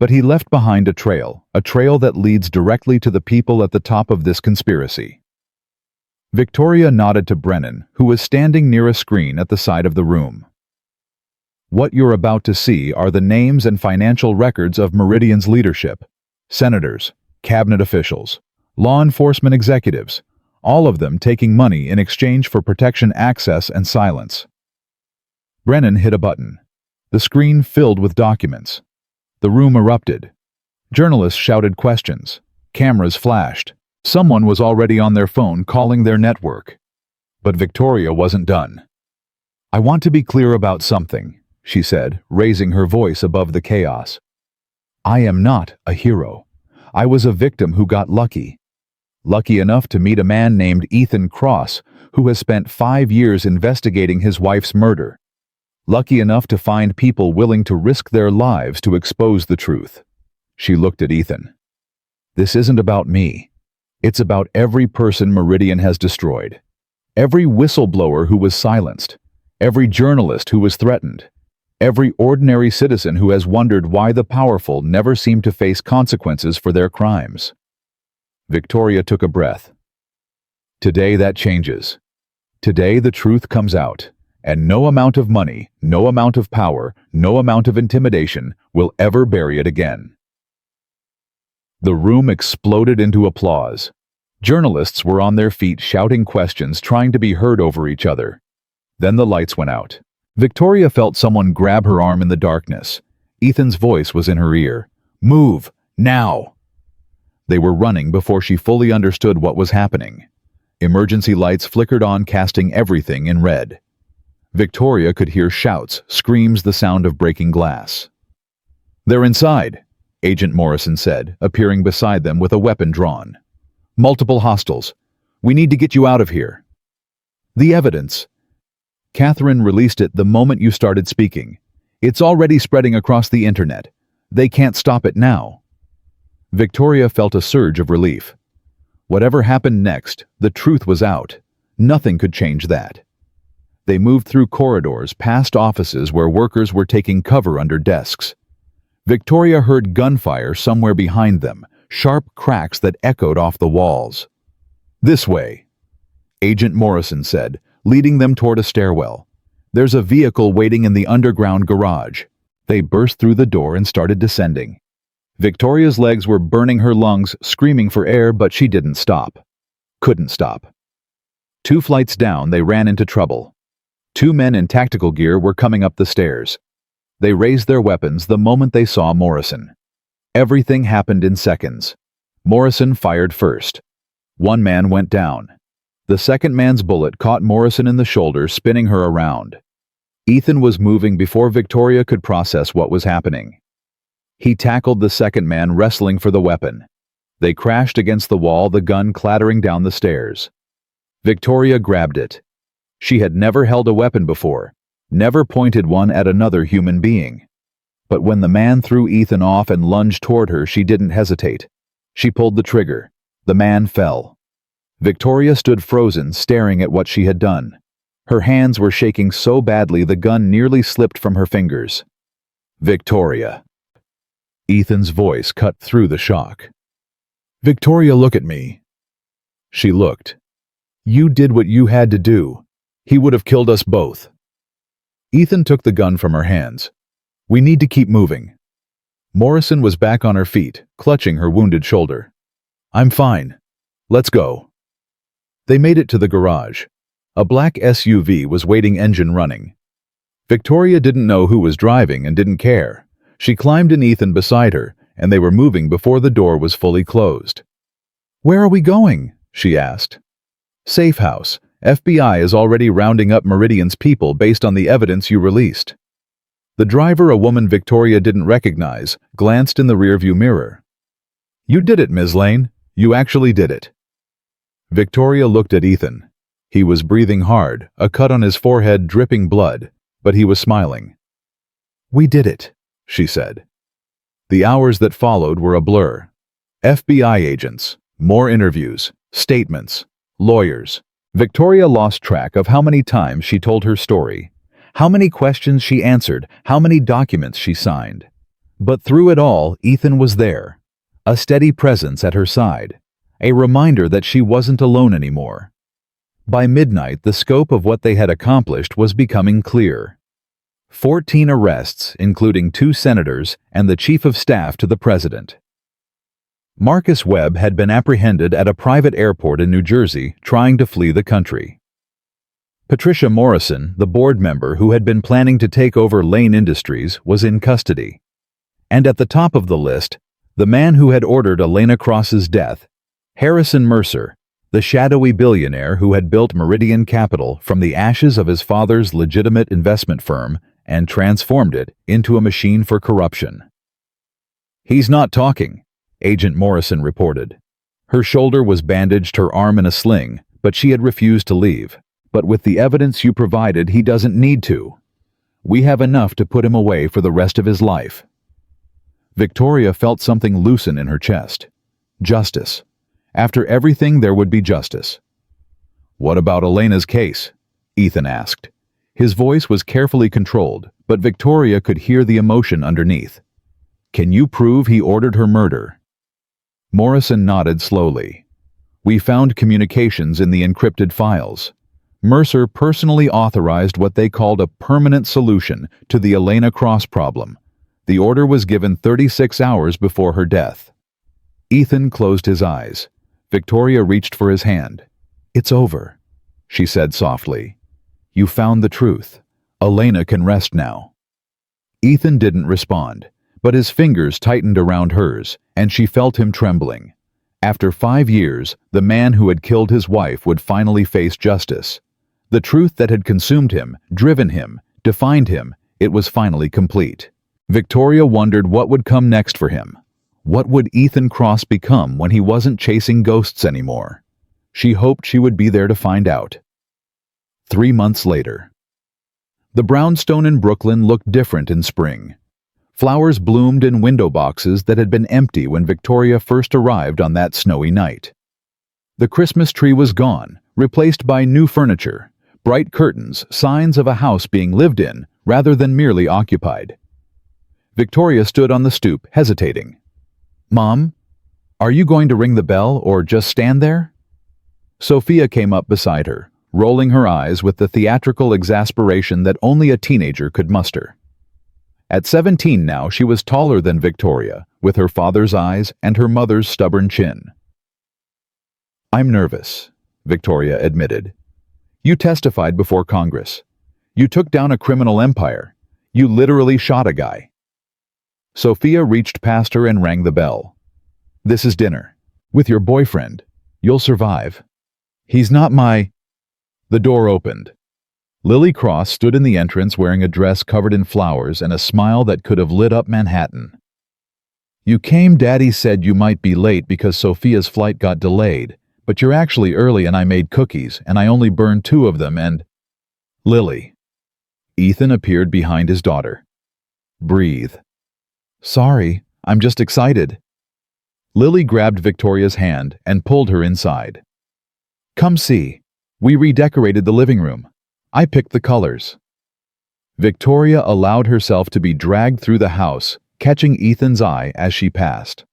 But he left behind a trail that leads directly to the people at the top of this conspiracy. Victoria nodded to Brennan, who was standing near a screen at the side of the room. What you're about to see are the names and financial records of Meridian's leadership. Senators, cabinet officials, law enforcement executives, all of them taking money in exchange for protection, access, and silence. Brennan hit a button. The screen filled with documents. The room erupted. Journalists shouted questions. Cameras flashed. Someone was already on their phone calling their network. But Victoria wasn't done. I want to be clear about something, she said, raising her voice above the chaos. I am not a hero. I was a victim who got lucky. Lucky enough to meet a man named Ethan Cross, who has spent 5 years investigating his wife's murder. Lucky enough to find people willing to risk their lives to expose the truth. She looked at Ethan. This isn't about me. It's about every person Meridian has destroyed. Every whistleblower who was silenced. Every journalist who was threatened. Every ordinary citizen who has wondered why the powerful never seem to face consequences for their crimes. Victoria took a breath. Today that changes. Today the truth comes out. And no amount of money, no amount of power, no amount of intimidation will ever bury it again. The room exploded into applause. Journalists were on their feet shouting questions, trying to be heard over each other. Then the lights went out. Victoria felt someone grab her arm in the darkness. Ethan's voice was in her ear. Move, now! They were running before she fully understood what was happening. Emergency lights flickered on, casting everything in red. Victoria could hear shouts, screams, the sound of breaking glass. They're inside, Agent Morrison said, appearing beside them with a weapon drawn. Multiple hostiles. We need to get you out of here. The evidence. Catherine released it the moment you started speaking. It's already spreading across the internet. They can't stop it now. Victoria felt a surge of relief. Whatever happened next, the truth was out. Nothing could change that. They moved through corridors, past offices where workers were taking cover under desks. Victoria heard gunfire somewhere behind them, sharp cracks that echoed off the walls. This way, Agent Morrison said, leading them toward a stairwell. There's a vehicle waiting in the underground garage. They burst through the door and started descending. Victoria's legs were burning her lungs, screaming for air, but she didn't stop. Couldn't stop. 2 flights down, they ran into trouble. 2 men in tactical gear were coming up the stairs. They raised their weapons the moment they saw Morrison. Everything happened in seconds. Morrison fired first. 1 man went down. The second man's bullet caught Morrison in the shoulder, spinning her around. Ethan was moving before Victoria could process what was happening. He tackled the second man, wrestling for the weapon. They crashed against the wall, the gun clattering down the stairs. Victoria grabbed it. She had never held a weapon before, never pointed one at another human being. But when the man threw Ethan off and lunged toward her, she didn't hesitate. She pulled the trigger. The man fell. Victoria stood frozen, staring at what she had done. Her hands were shaking so badly the gun nearly slipped from her fingers. "Victoria." Ethan's voice cut through the shock. "Victoria, look at me." She looked. "You did what you had to do. He would have killed us both." Ethan took the gun from her hands. "We need to keep moving." Morrison was back on her feet, clutching her wounded shoulder. "I'm fine. Let's go." They made it to the garage. A black SUV was waiting, engine running. Victoria didn't know who was driving and didn't care. She climbed in Ethan beside her, and they were moving before the door was fully closed. "Where are we going?" she asked. "Safe house. FBI is already rounding up Meridian's people based on the evidence you released." The driver, a woman Victoria didn't recognize, glanced in the rearview mirror. "You did it, Ms. Lane. You actually did it." Victoria looked at Ethan. He was breathing hard, a cut on his forehead dripping blood, but he was smiling. "We did it," she said. The hours that followed were a blur. FBI agents, more interviews, statements, lawyers. Victoria lost track of how many times she told her story, how many questions she answered, how many documents she signed. But through it all, Ethan was there, a steady presence at her side, a reminder that she wasn't alone anymore. By midnight, the scope of what they had accomplished was becoming clear. 14 arrests, including 2 senators and the chief of staff to the president. Marcus Webb had been apprehended at a private airport in New Jersey, trying to flee the country. Patricia Morrison, the board member who had been planning to take over Lane Industries, was in custody. And at the top of the list, the man who had ordered Elena Cross's death, Harrison Mercer, the shadowy billionaire who had built Meridian Capital from the ashes of his father's legitimate investment firm and transformed it into a machine for corruption. "He's not talking," Agent Morrison reported. Her shoulder was bandaged, her arm in a sling, but she had refused to leave. "But with the evidence you provided, he doesn't need to. We have enough to put him away for the rest of his life." Victoria felt something loosen in her chest. Justice. After everything, there would be justice. "What about Elena's case?" Ethan asked. His voice was carefully controlled, but Victoria could hear the emotion underneath. "Can you prove he ordered her murder?" Morrison nodded slowly. "We found communications in the encrypted files. Mercer personally authorized what they called a permanent solution to the Elena Cross problem. The order was given 36 hours before her death." Ethan closed his eyes. Victoria reached for his hand. "It's over," she said softly. "You found the truth. Elena can rest now." Ethan didn't respond, but his fingers tightened around hers, and she felt him trembling. After 5 years, the man who had killed his wife would finally face justice. The truth that had consumed him, driven him, defined him, it was finally complete. Victoria wondered what would come next for him. What would Ethan Cross become when he wasn't chasing ghosts anymore? She hoped she would be there to find out. 3 months later. The brownstone in Brooklyn looked different in spring. Flowers bloomed in window boxes that had been empty when Victoria first arrived on that snowy night. The Christmas tree was gone, replaced by new furniture, bright curtains, signs of a house being lived in rather than merely occupied. Victoria stood on the stoop, hesitating. "Mom, are you going to ring the bell or just stand there?" Sophia came up beside her, rolling her eyes with the theatrical exasperation that only a teenager could muster. At 17 now, she was taller than Victoria, with her father's eyes and her mother's stubborn chin. "I'm nervous," Victoria admitted. "You testified before Congress. You took down a criminal empire. You literally shot a guy." Sophia reached past her and rang the bell. "This is dinner. With your boyfriend. You'll survive." "He's not my—" The door opened. Lily Cross stood in the entrance wearing a dress covered in flowers and a smile that could have lit up Manhattan. You came, Daddy said you might be late because Sophia's flight got delayed, but you're actually early and I made cookies and I only burned 2 of them and... Lily. Ethan appeared behind his daughter. Breathe. Sorry, I'm just excited. Lily grabbed Victoria's hand and pulled her inside. Come see. We redecorated the living room. I picked the colors. Victoria allowed herself to be dragged through the house, catching Ethan's eye as she passed.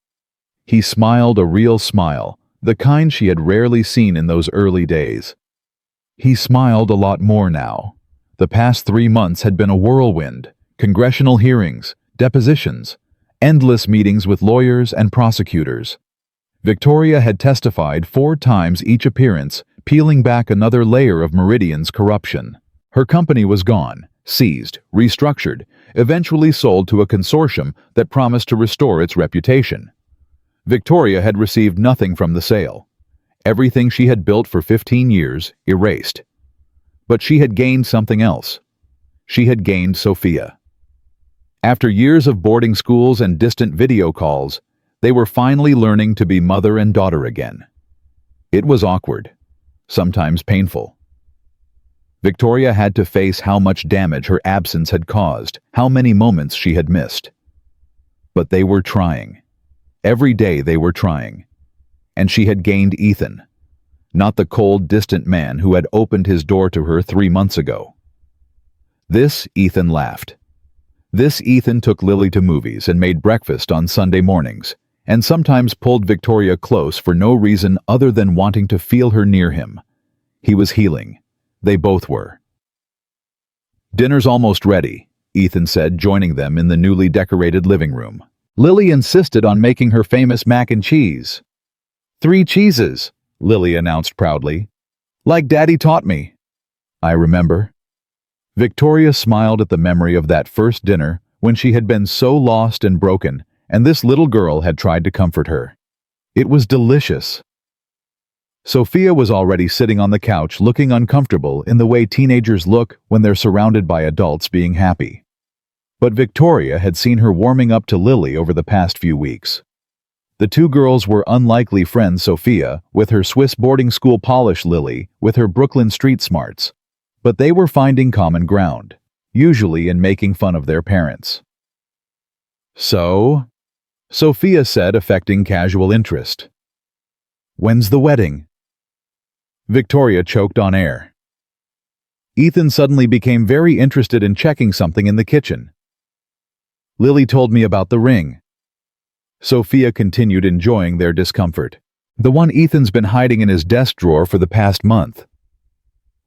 He smiled a real smile, the kind she had rarely seen in those early days. He smiled a lot more now. The past 3 months had been a whirlwind: congressional hearings, depositions, endless meetings with lawyers and prosecutors. Victoria had testified 4 times each appearance, peeling back another layer of Meridian's corruption. Her company was gone, seized, restructured, eventually sold to a consortium that promised to restore its reputation. Victoria had received nothing from the sale. Everything she had built for 15 years, erased. But she had gained something else. She had gained Sophia. After years of boarding schools and distant video calls, they were finally learning to be mother and daughter again. It was awkward, sometimes painful. Victoria had to face how much damage her absence had caused, how many moments she had missed. But they were trying. Every day they were trying. And she had gained Ethan, not the cold, distant man who had opened his door to her 3 months ago. This Ethan laughed. This Ethan took Lily to movies and made breakfast on Sunday mornings, and sometimes pulled Victoria close for no reason other than wanting to feel her near him. He was healing. They both were. Dinner's almost ready, Ethan said, joining them in the newly decorated living room. Lily insisted on making her famous mac and cheese. 3 cheeses, Lily announced proudly. Like Daddy taught me. I remember. Victoria smiled at the memory of that first dinner when she had been so lost and broken, and this little girl had tried to comfort her. It was delicious. Sophia was already sitting on the couch looking uncomfortable in the way teenagers look when they're surrounded by adults being happy. But Victoria had seen her warming up to Lily over the past few weeks. The 2 girls were unlikely friends, Sophia, with her Swiss boarding school polish, Lily, with her Brooklyn street smarts. But they were finding common ground, usually in making fun of their parents. So, Sophia said, affecting casual interest. When's the wedding? Victoria choked on air. Ethan suddenly became very interested in checking something in the kitchen. Lily told me about the ring. Sophia continued, enjoying their discomfort. The one Ethan's been hiding in his desk drawer for the past month.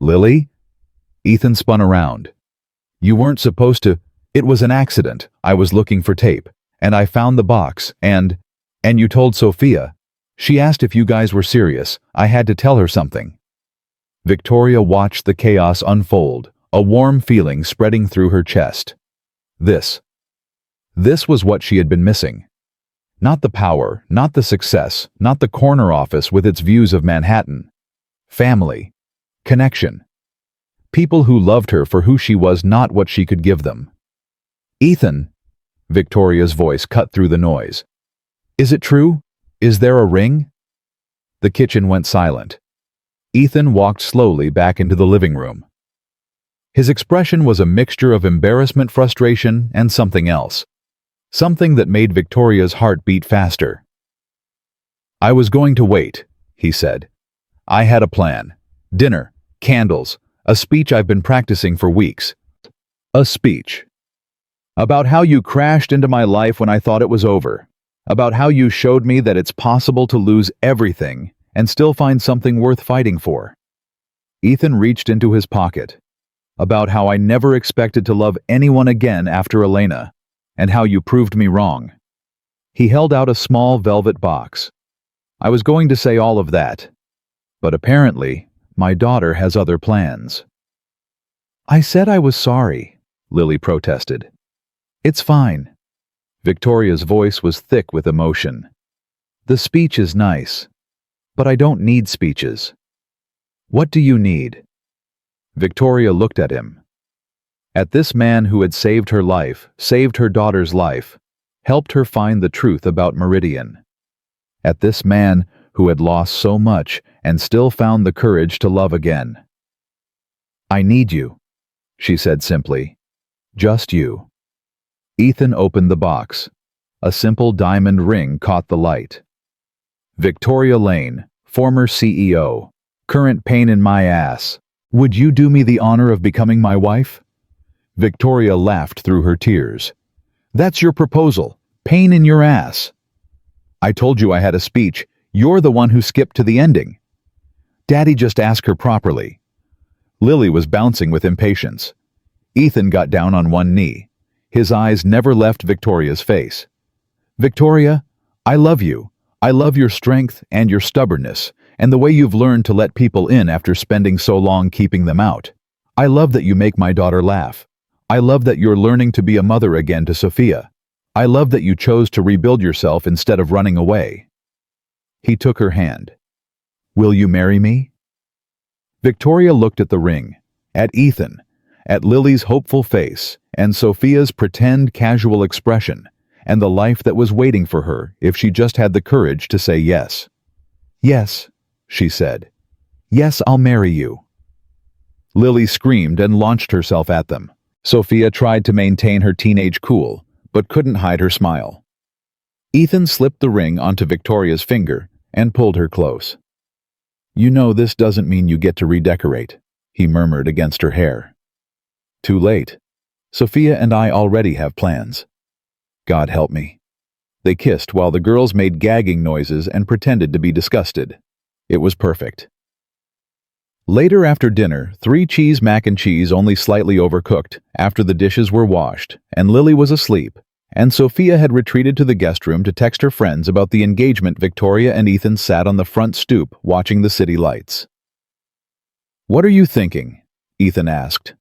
Lily? Ethan spun around. You weren't supposed to. It was an accident. I was looking for tape, and I found the box, and you told Sophia. She asked if you guys were serious. I had to tell her something. Victoria watched the chaos unfold, a warm feeling spreading through her chest. This was what she had been missing. Not the power, not the success, not the corner office with its views of Manhattan. Family. Connection. People who loved her for who she was, not what she could give them. Ethan, Victoria's voice cut through the noise. Is it true? Is there a ring? The kitchen went silent. Ethan walked slowly back into the living room. His expression was a mixture of embarrassment, frustration, and something else. Something that made Victoria's heart beat faster. I was going to wait, he said. I had a plan. Dinner, candles, a speech I've been practicing for weeks. A speech. About how you crashed into my life when I thought it was over. About how you showed me that it's possible to lose everything and still find something worth fighting for. Ethan reached into his pocket. About how I never expected to love anyone again after Elena, and how you proved me wrong. He held out a small velvet box. I was going to say all of that, but apparently, my daughter has other plans. I said I was sorry, Lily protested. It's fine. Victoria's voice was thick with emotion. The speech is nice, but I don't need speeches. What do you need? Victoria looked at him. At this man who had saved her life, saved her daughter's life, helped her find the truth about Meridian. At this man who had lost so much and still found the courage to love again. "I need you," she said simply. "Just you." Ethan opened the box. A simple diamond ring caught the light. "Victoria Lane, former CEO. Current pain in my ass. Would you do me the honor of becoming my wife?" Victoria laughed through her tears. "That's your proposal. Pain in your ass." "I told you I had a speech. You're the one who skipped to the ending." "Daddy, just ask her properly." Lily was bouncing with impatience. Ethan got down on one knee. His eyes never left Victoria's face. "Victoria, I love you. I love your strength and your stubbornness, and the way you've learned to let people in after spending so long keeping them out. I love that you make my daughter laugh. I love that you're learning to be a mother again to Sophia. I love that you chose to rebuild yourself instead of running away." He took her hand. "Will you marry me?" Victoria looked at the ring, at Ethan, at Lily's hopeful face, and Sophia's pretend casual expression, and the life that was waiting for her if she just had the courage to say yes. "Yes," she said. "Yes, I'll marry you." Lily screamed and launched herself at them. Sophia tried to maintain her teenage cool, but couldn't hide her smile. Ethan slipped the ring onto Victoria's finger and pulled her close. "You know this doesn't mean you get to redecorate," he murmured against her hair. "Too late. Sophia and I already have plans." "God help me." They kissed while the girls made gagging noises and pretended to be disgusted. It was perfect. Later after dinner, 3 cheese mac and cheese only slightly overcooked after the dishes were washed, and Lily was asleep, and Sophia had retreated to the guest room to text her friends about the engagement. Victoria and Ethan sat on the front stoop watching the city lights. "What are you thinking?" Ethan asked.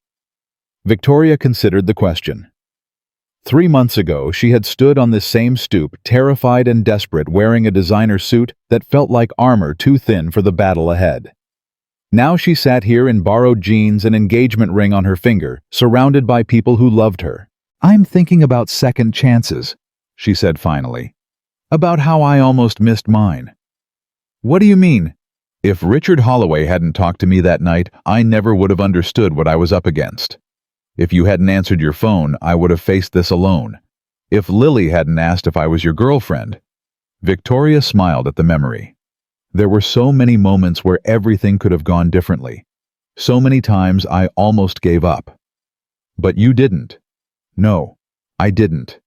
Victoria considered the question. 3 months ago, she had stood on this same stoop, terrified and desperate, wearing a designer suit that felt like armor too thin for the battle ahead. Now she sat here in borrowed jeans, an engagement ring on her finger, surrounded by people who loved her. "I'm thinking about second chances," she said finally. "About how I almost missed mine." "What do you mean?" "If Richard Holloway hadn't talked to me that night, I never would have understood what I was up against. If you hadn't answered your phone, I would have faced this alone. If Lily hadn't asked if I was your girlfriend." Victoria smiled at the memory. There were so many moments where everything could have gone differently. So many times I almost gave up. "But you didn't." "No, I didn't."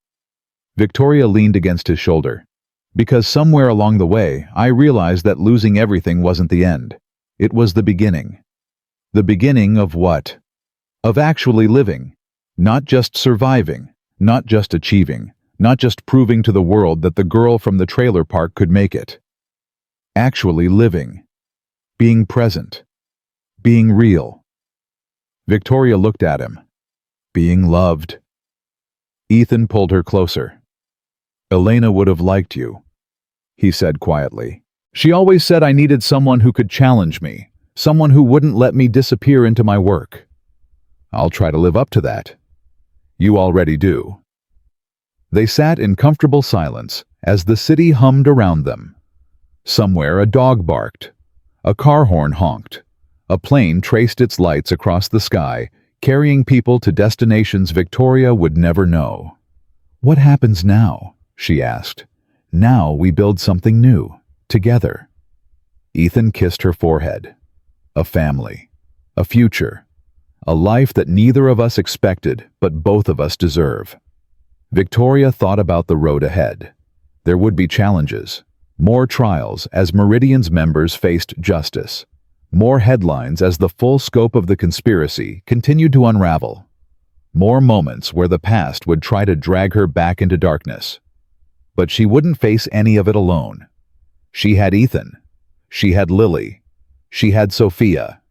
Victoria leaned against his shoulder. "Because somewhere along the way, I realized that losing everything wasn't the end. It was the beginning." "The beginning of what?" "Of actually living. Not just surviving, not just achieving, not just proving to the world that the girl from the trailer park could make it. Actually living. Being present. Being real." Victoria looked at him. "Being loved." Ethan pulled her closer. "Elena would have liked you," he said quietly. "She always said I needed someone who could challenge me, someone who wouldn't let me disappear into my work. I'll try to live up to that. You already do." They sat in comfortable silence as the city hummed around them. Somewhere a dog barked. A car horn honked. A plane traced its lights across the sky, carrying people to destinations Victoria would never know. "What happens now?" she asked. "Now we build something new, together." Ethan kissed her forehead. "A family. A future. A life that neither of us expected, but both of us deserve." Victoria thought about the road ahead. There would be challenges. More trials as Meridian's members faced justice. More headlines as the full scope of the conspiracy continued to unravel. More moments where the past would try to drag her back into darkness. But she wouldn't face any of it alone. She had Ethan. She had Lily. She had Sophia.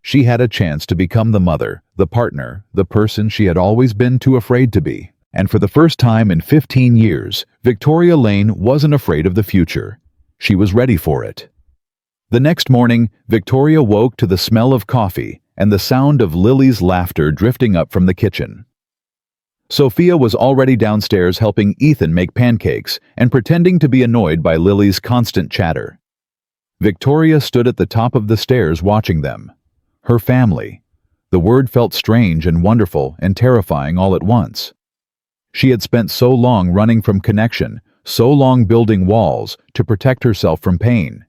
She had a chance to become the mother, the partner, the person she had always been too afraid to be. And for the first time in 15 years, Victoria Lane wasn't afraid of the future. She was ready for it. The next morning, Victoria woke to the smell of coffee and the sound of Lily's laughter drifting up from the kitchen. Sophia was already downstairs helping Ethan make pancakes and pretending to be annoyed by Lily's constant chatter. Victoria stood at the top of the stairs watching them. Her family. The word felt strange and wonderful and terrifying all at once. She had spent so long running from connection, so long building walls to protect herself from pain.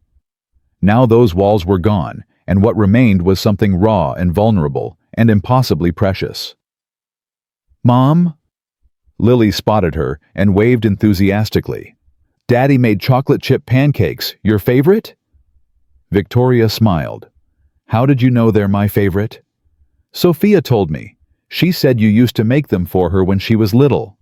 Now those walls were gone, and what remained was something raw and vulnerable and impossibly precious. "Mom?" Lily spotted her and waved enthusiastically. "Daddy made chocolate chip pancakes, your favorite?" Victoria smiled. "How did you know they're my favorite?" "Sophia told me. She said you used to make them for her when she was little."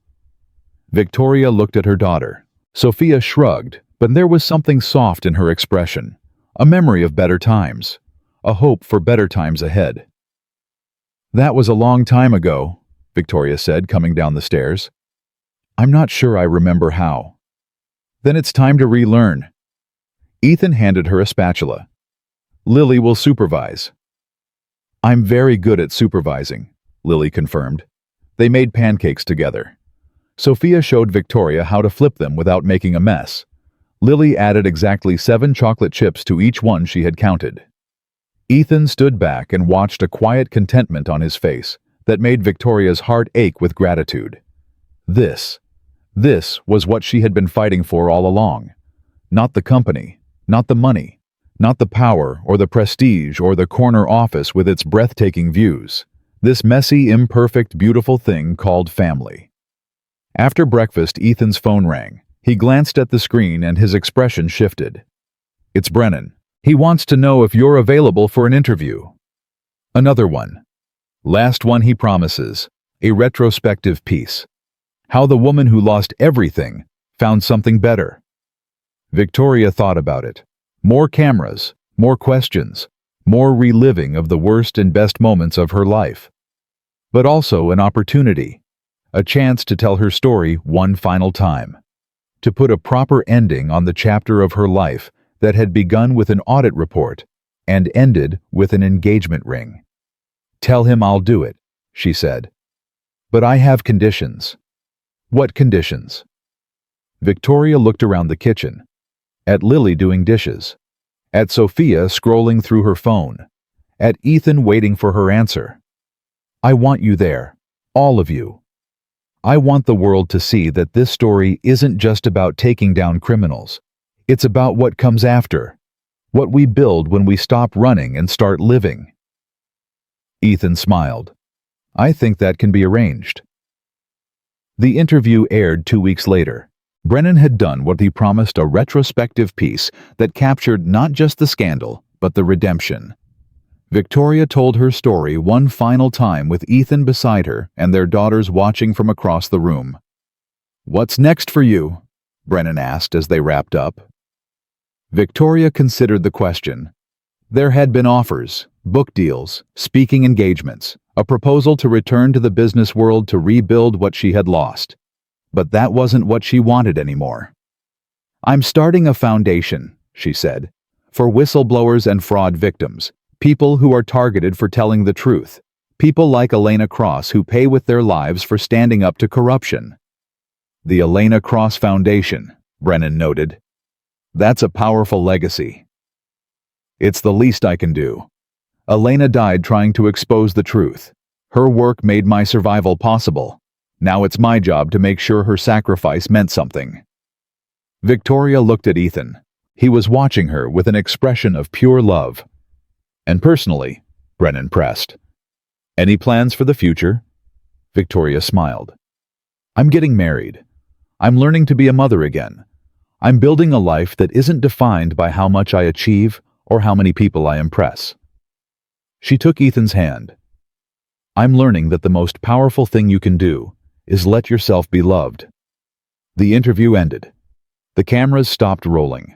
Victoria looked at her daughter. Sophia shrugged, but there was something soft in her expression, a memory of better times, a hope for better times ahead. "That was a long time ago," Victoria said, coming down the stairs. "I'm not sure I remember how." "Then it's time to relearn." Ethan handed her a spatula. "Lily will supervise." "I'm very good at supervising," Lily confirmed. They made pancakes together. Sophia showed Victoria how to flip them without making a mess. Lily added exactly 7 chocolate chips to each one she had counted. Ethan stood back and watched a quiet contentment on his face that made Victoria's heart ache with gratitude. This was what she had been fighting for all along. Not the company, not the money, not the power or the prestige or the corner office with its breathtaking views. This messy, imperfect, beautiful thing called family. After breakfast, Ethan's phone rang. He glanced at the screen and his expression shifted. "It's Brennan. He wants to know if you're available for an interview." Another one. Last one, he promises. A retrospective piece. How the woman who lost everything found something better. Victoria thought about it. More cameras, more questions, more reliving of the worst and best moments of her life. But also an opportunity. A chance to tell her story one final time. To put a proper ending on the chapter of her life that had begun with an audit report and ended with an engagement ring. "Tell him I'll do it," she said. "But I have conditions." "What conditions?" Victoria looked around the kitchen. At Lily doing dishes. At Sophia scrolling through her phone. At Ethan waiting for her answer. "I want you there. All of you. I want the world to see that this story isn't just about taking down criminals. It's about what comes after. What we build when we stop running and start living." Ethan smiled. "I think that can be arranged." The interview aired 2 weeks later. Brennan had done what he promised, a retrospective piece that captured not just the scandal, but the redemption. Victoria told her story one final time with Ethan beside her and their daughters watching from across the room. "What's next for you?" Brennan asked as they wrapped up. Victoria considered the question. There had been offers, book deals, speaking engagements, a proposal to return to the business world to rebuild what she had lost. But that wasn't what she wanted anymore. "I'm starting a foundation," she said, "for whistleblowers and fraud victims. People who are targeted for telling the truth. People like Elena Cross who pay with their lives for standing up to corruption." The Elena Cross Foundation, Brennan noted. "That's a powerful legacy." "It's the least I can do. Elena died trying to expose the truth. Her work made my survival possible. Now it's my job to make sure her sacrifice meant something." Victoria looked at Ethan. He was watching her with an expression of pure love. "And personally," Brennan pressed, "any plans for the future?" Victoria smiled. "I'm getting married. I'm learning to be a mother again. I'm building a life that isn't defined by how much I achieve or how many people I impress." She took Ethan's hand. "I'm learning that the most powerful thing you can do is let yourself be loved." The interview ended. The cameras stopped rolling.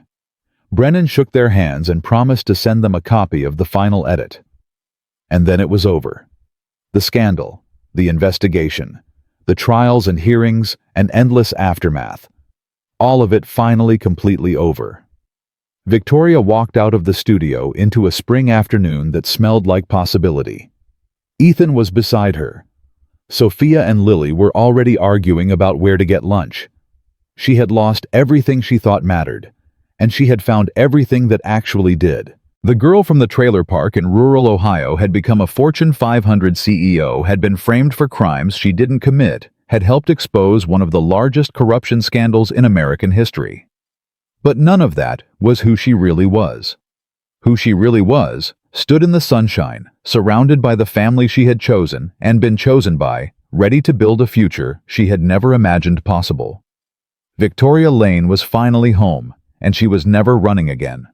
Brennan shook their hands and promised to send them a copy of the final edit. And then it was over. The scandal, the investigation, the trials and hearings, and endless aftermath. All of it finally completely over. Victoria walked out of the studio into a spring afternoon that smelled like possibility. Ethan was beside her. Sophia and Lily were already arguing about where to get lunch. She had lost everything she thought mattered, and she had found everything that actually did. The girl from the trailer park in rural Ohio had become a Fortune 500 CEO, had been framed for crimes she didn't commit, had helped expose one of the largest corruption scandals in American history. But none of that was who she really was. Who she really was stood in the sunshine, surrounded by the family she had chosen and been chosen by, ready to build a future she had never imagined possible. Victoria Lane was finally home, and she was never running again.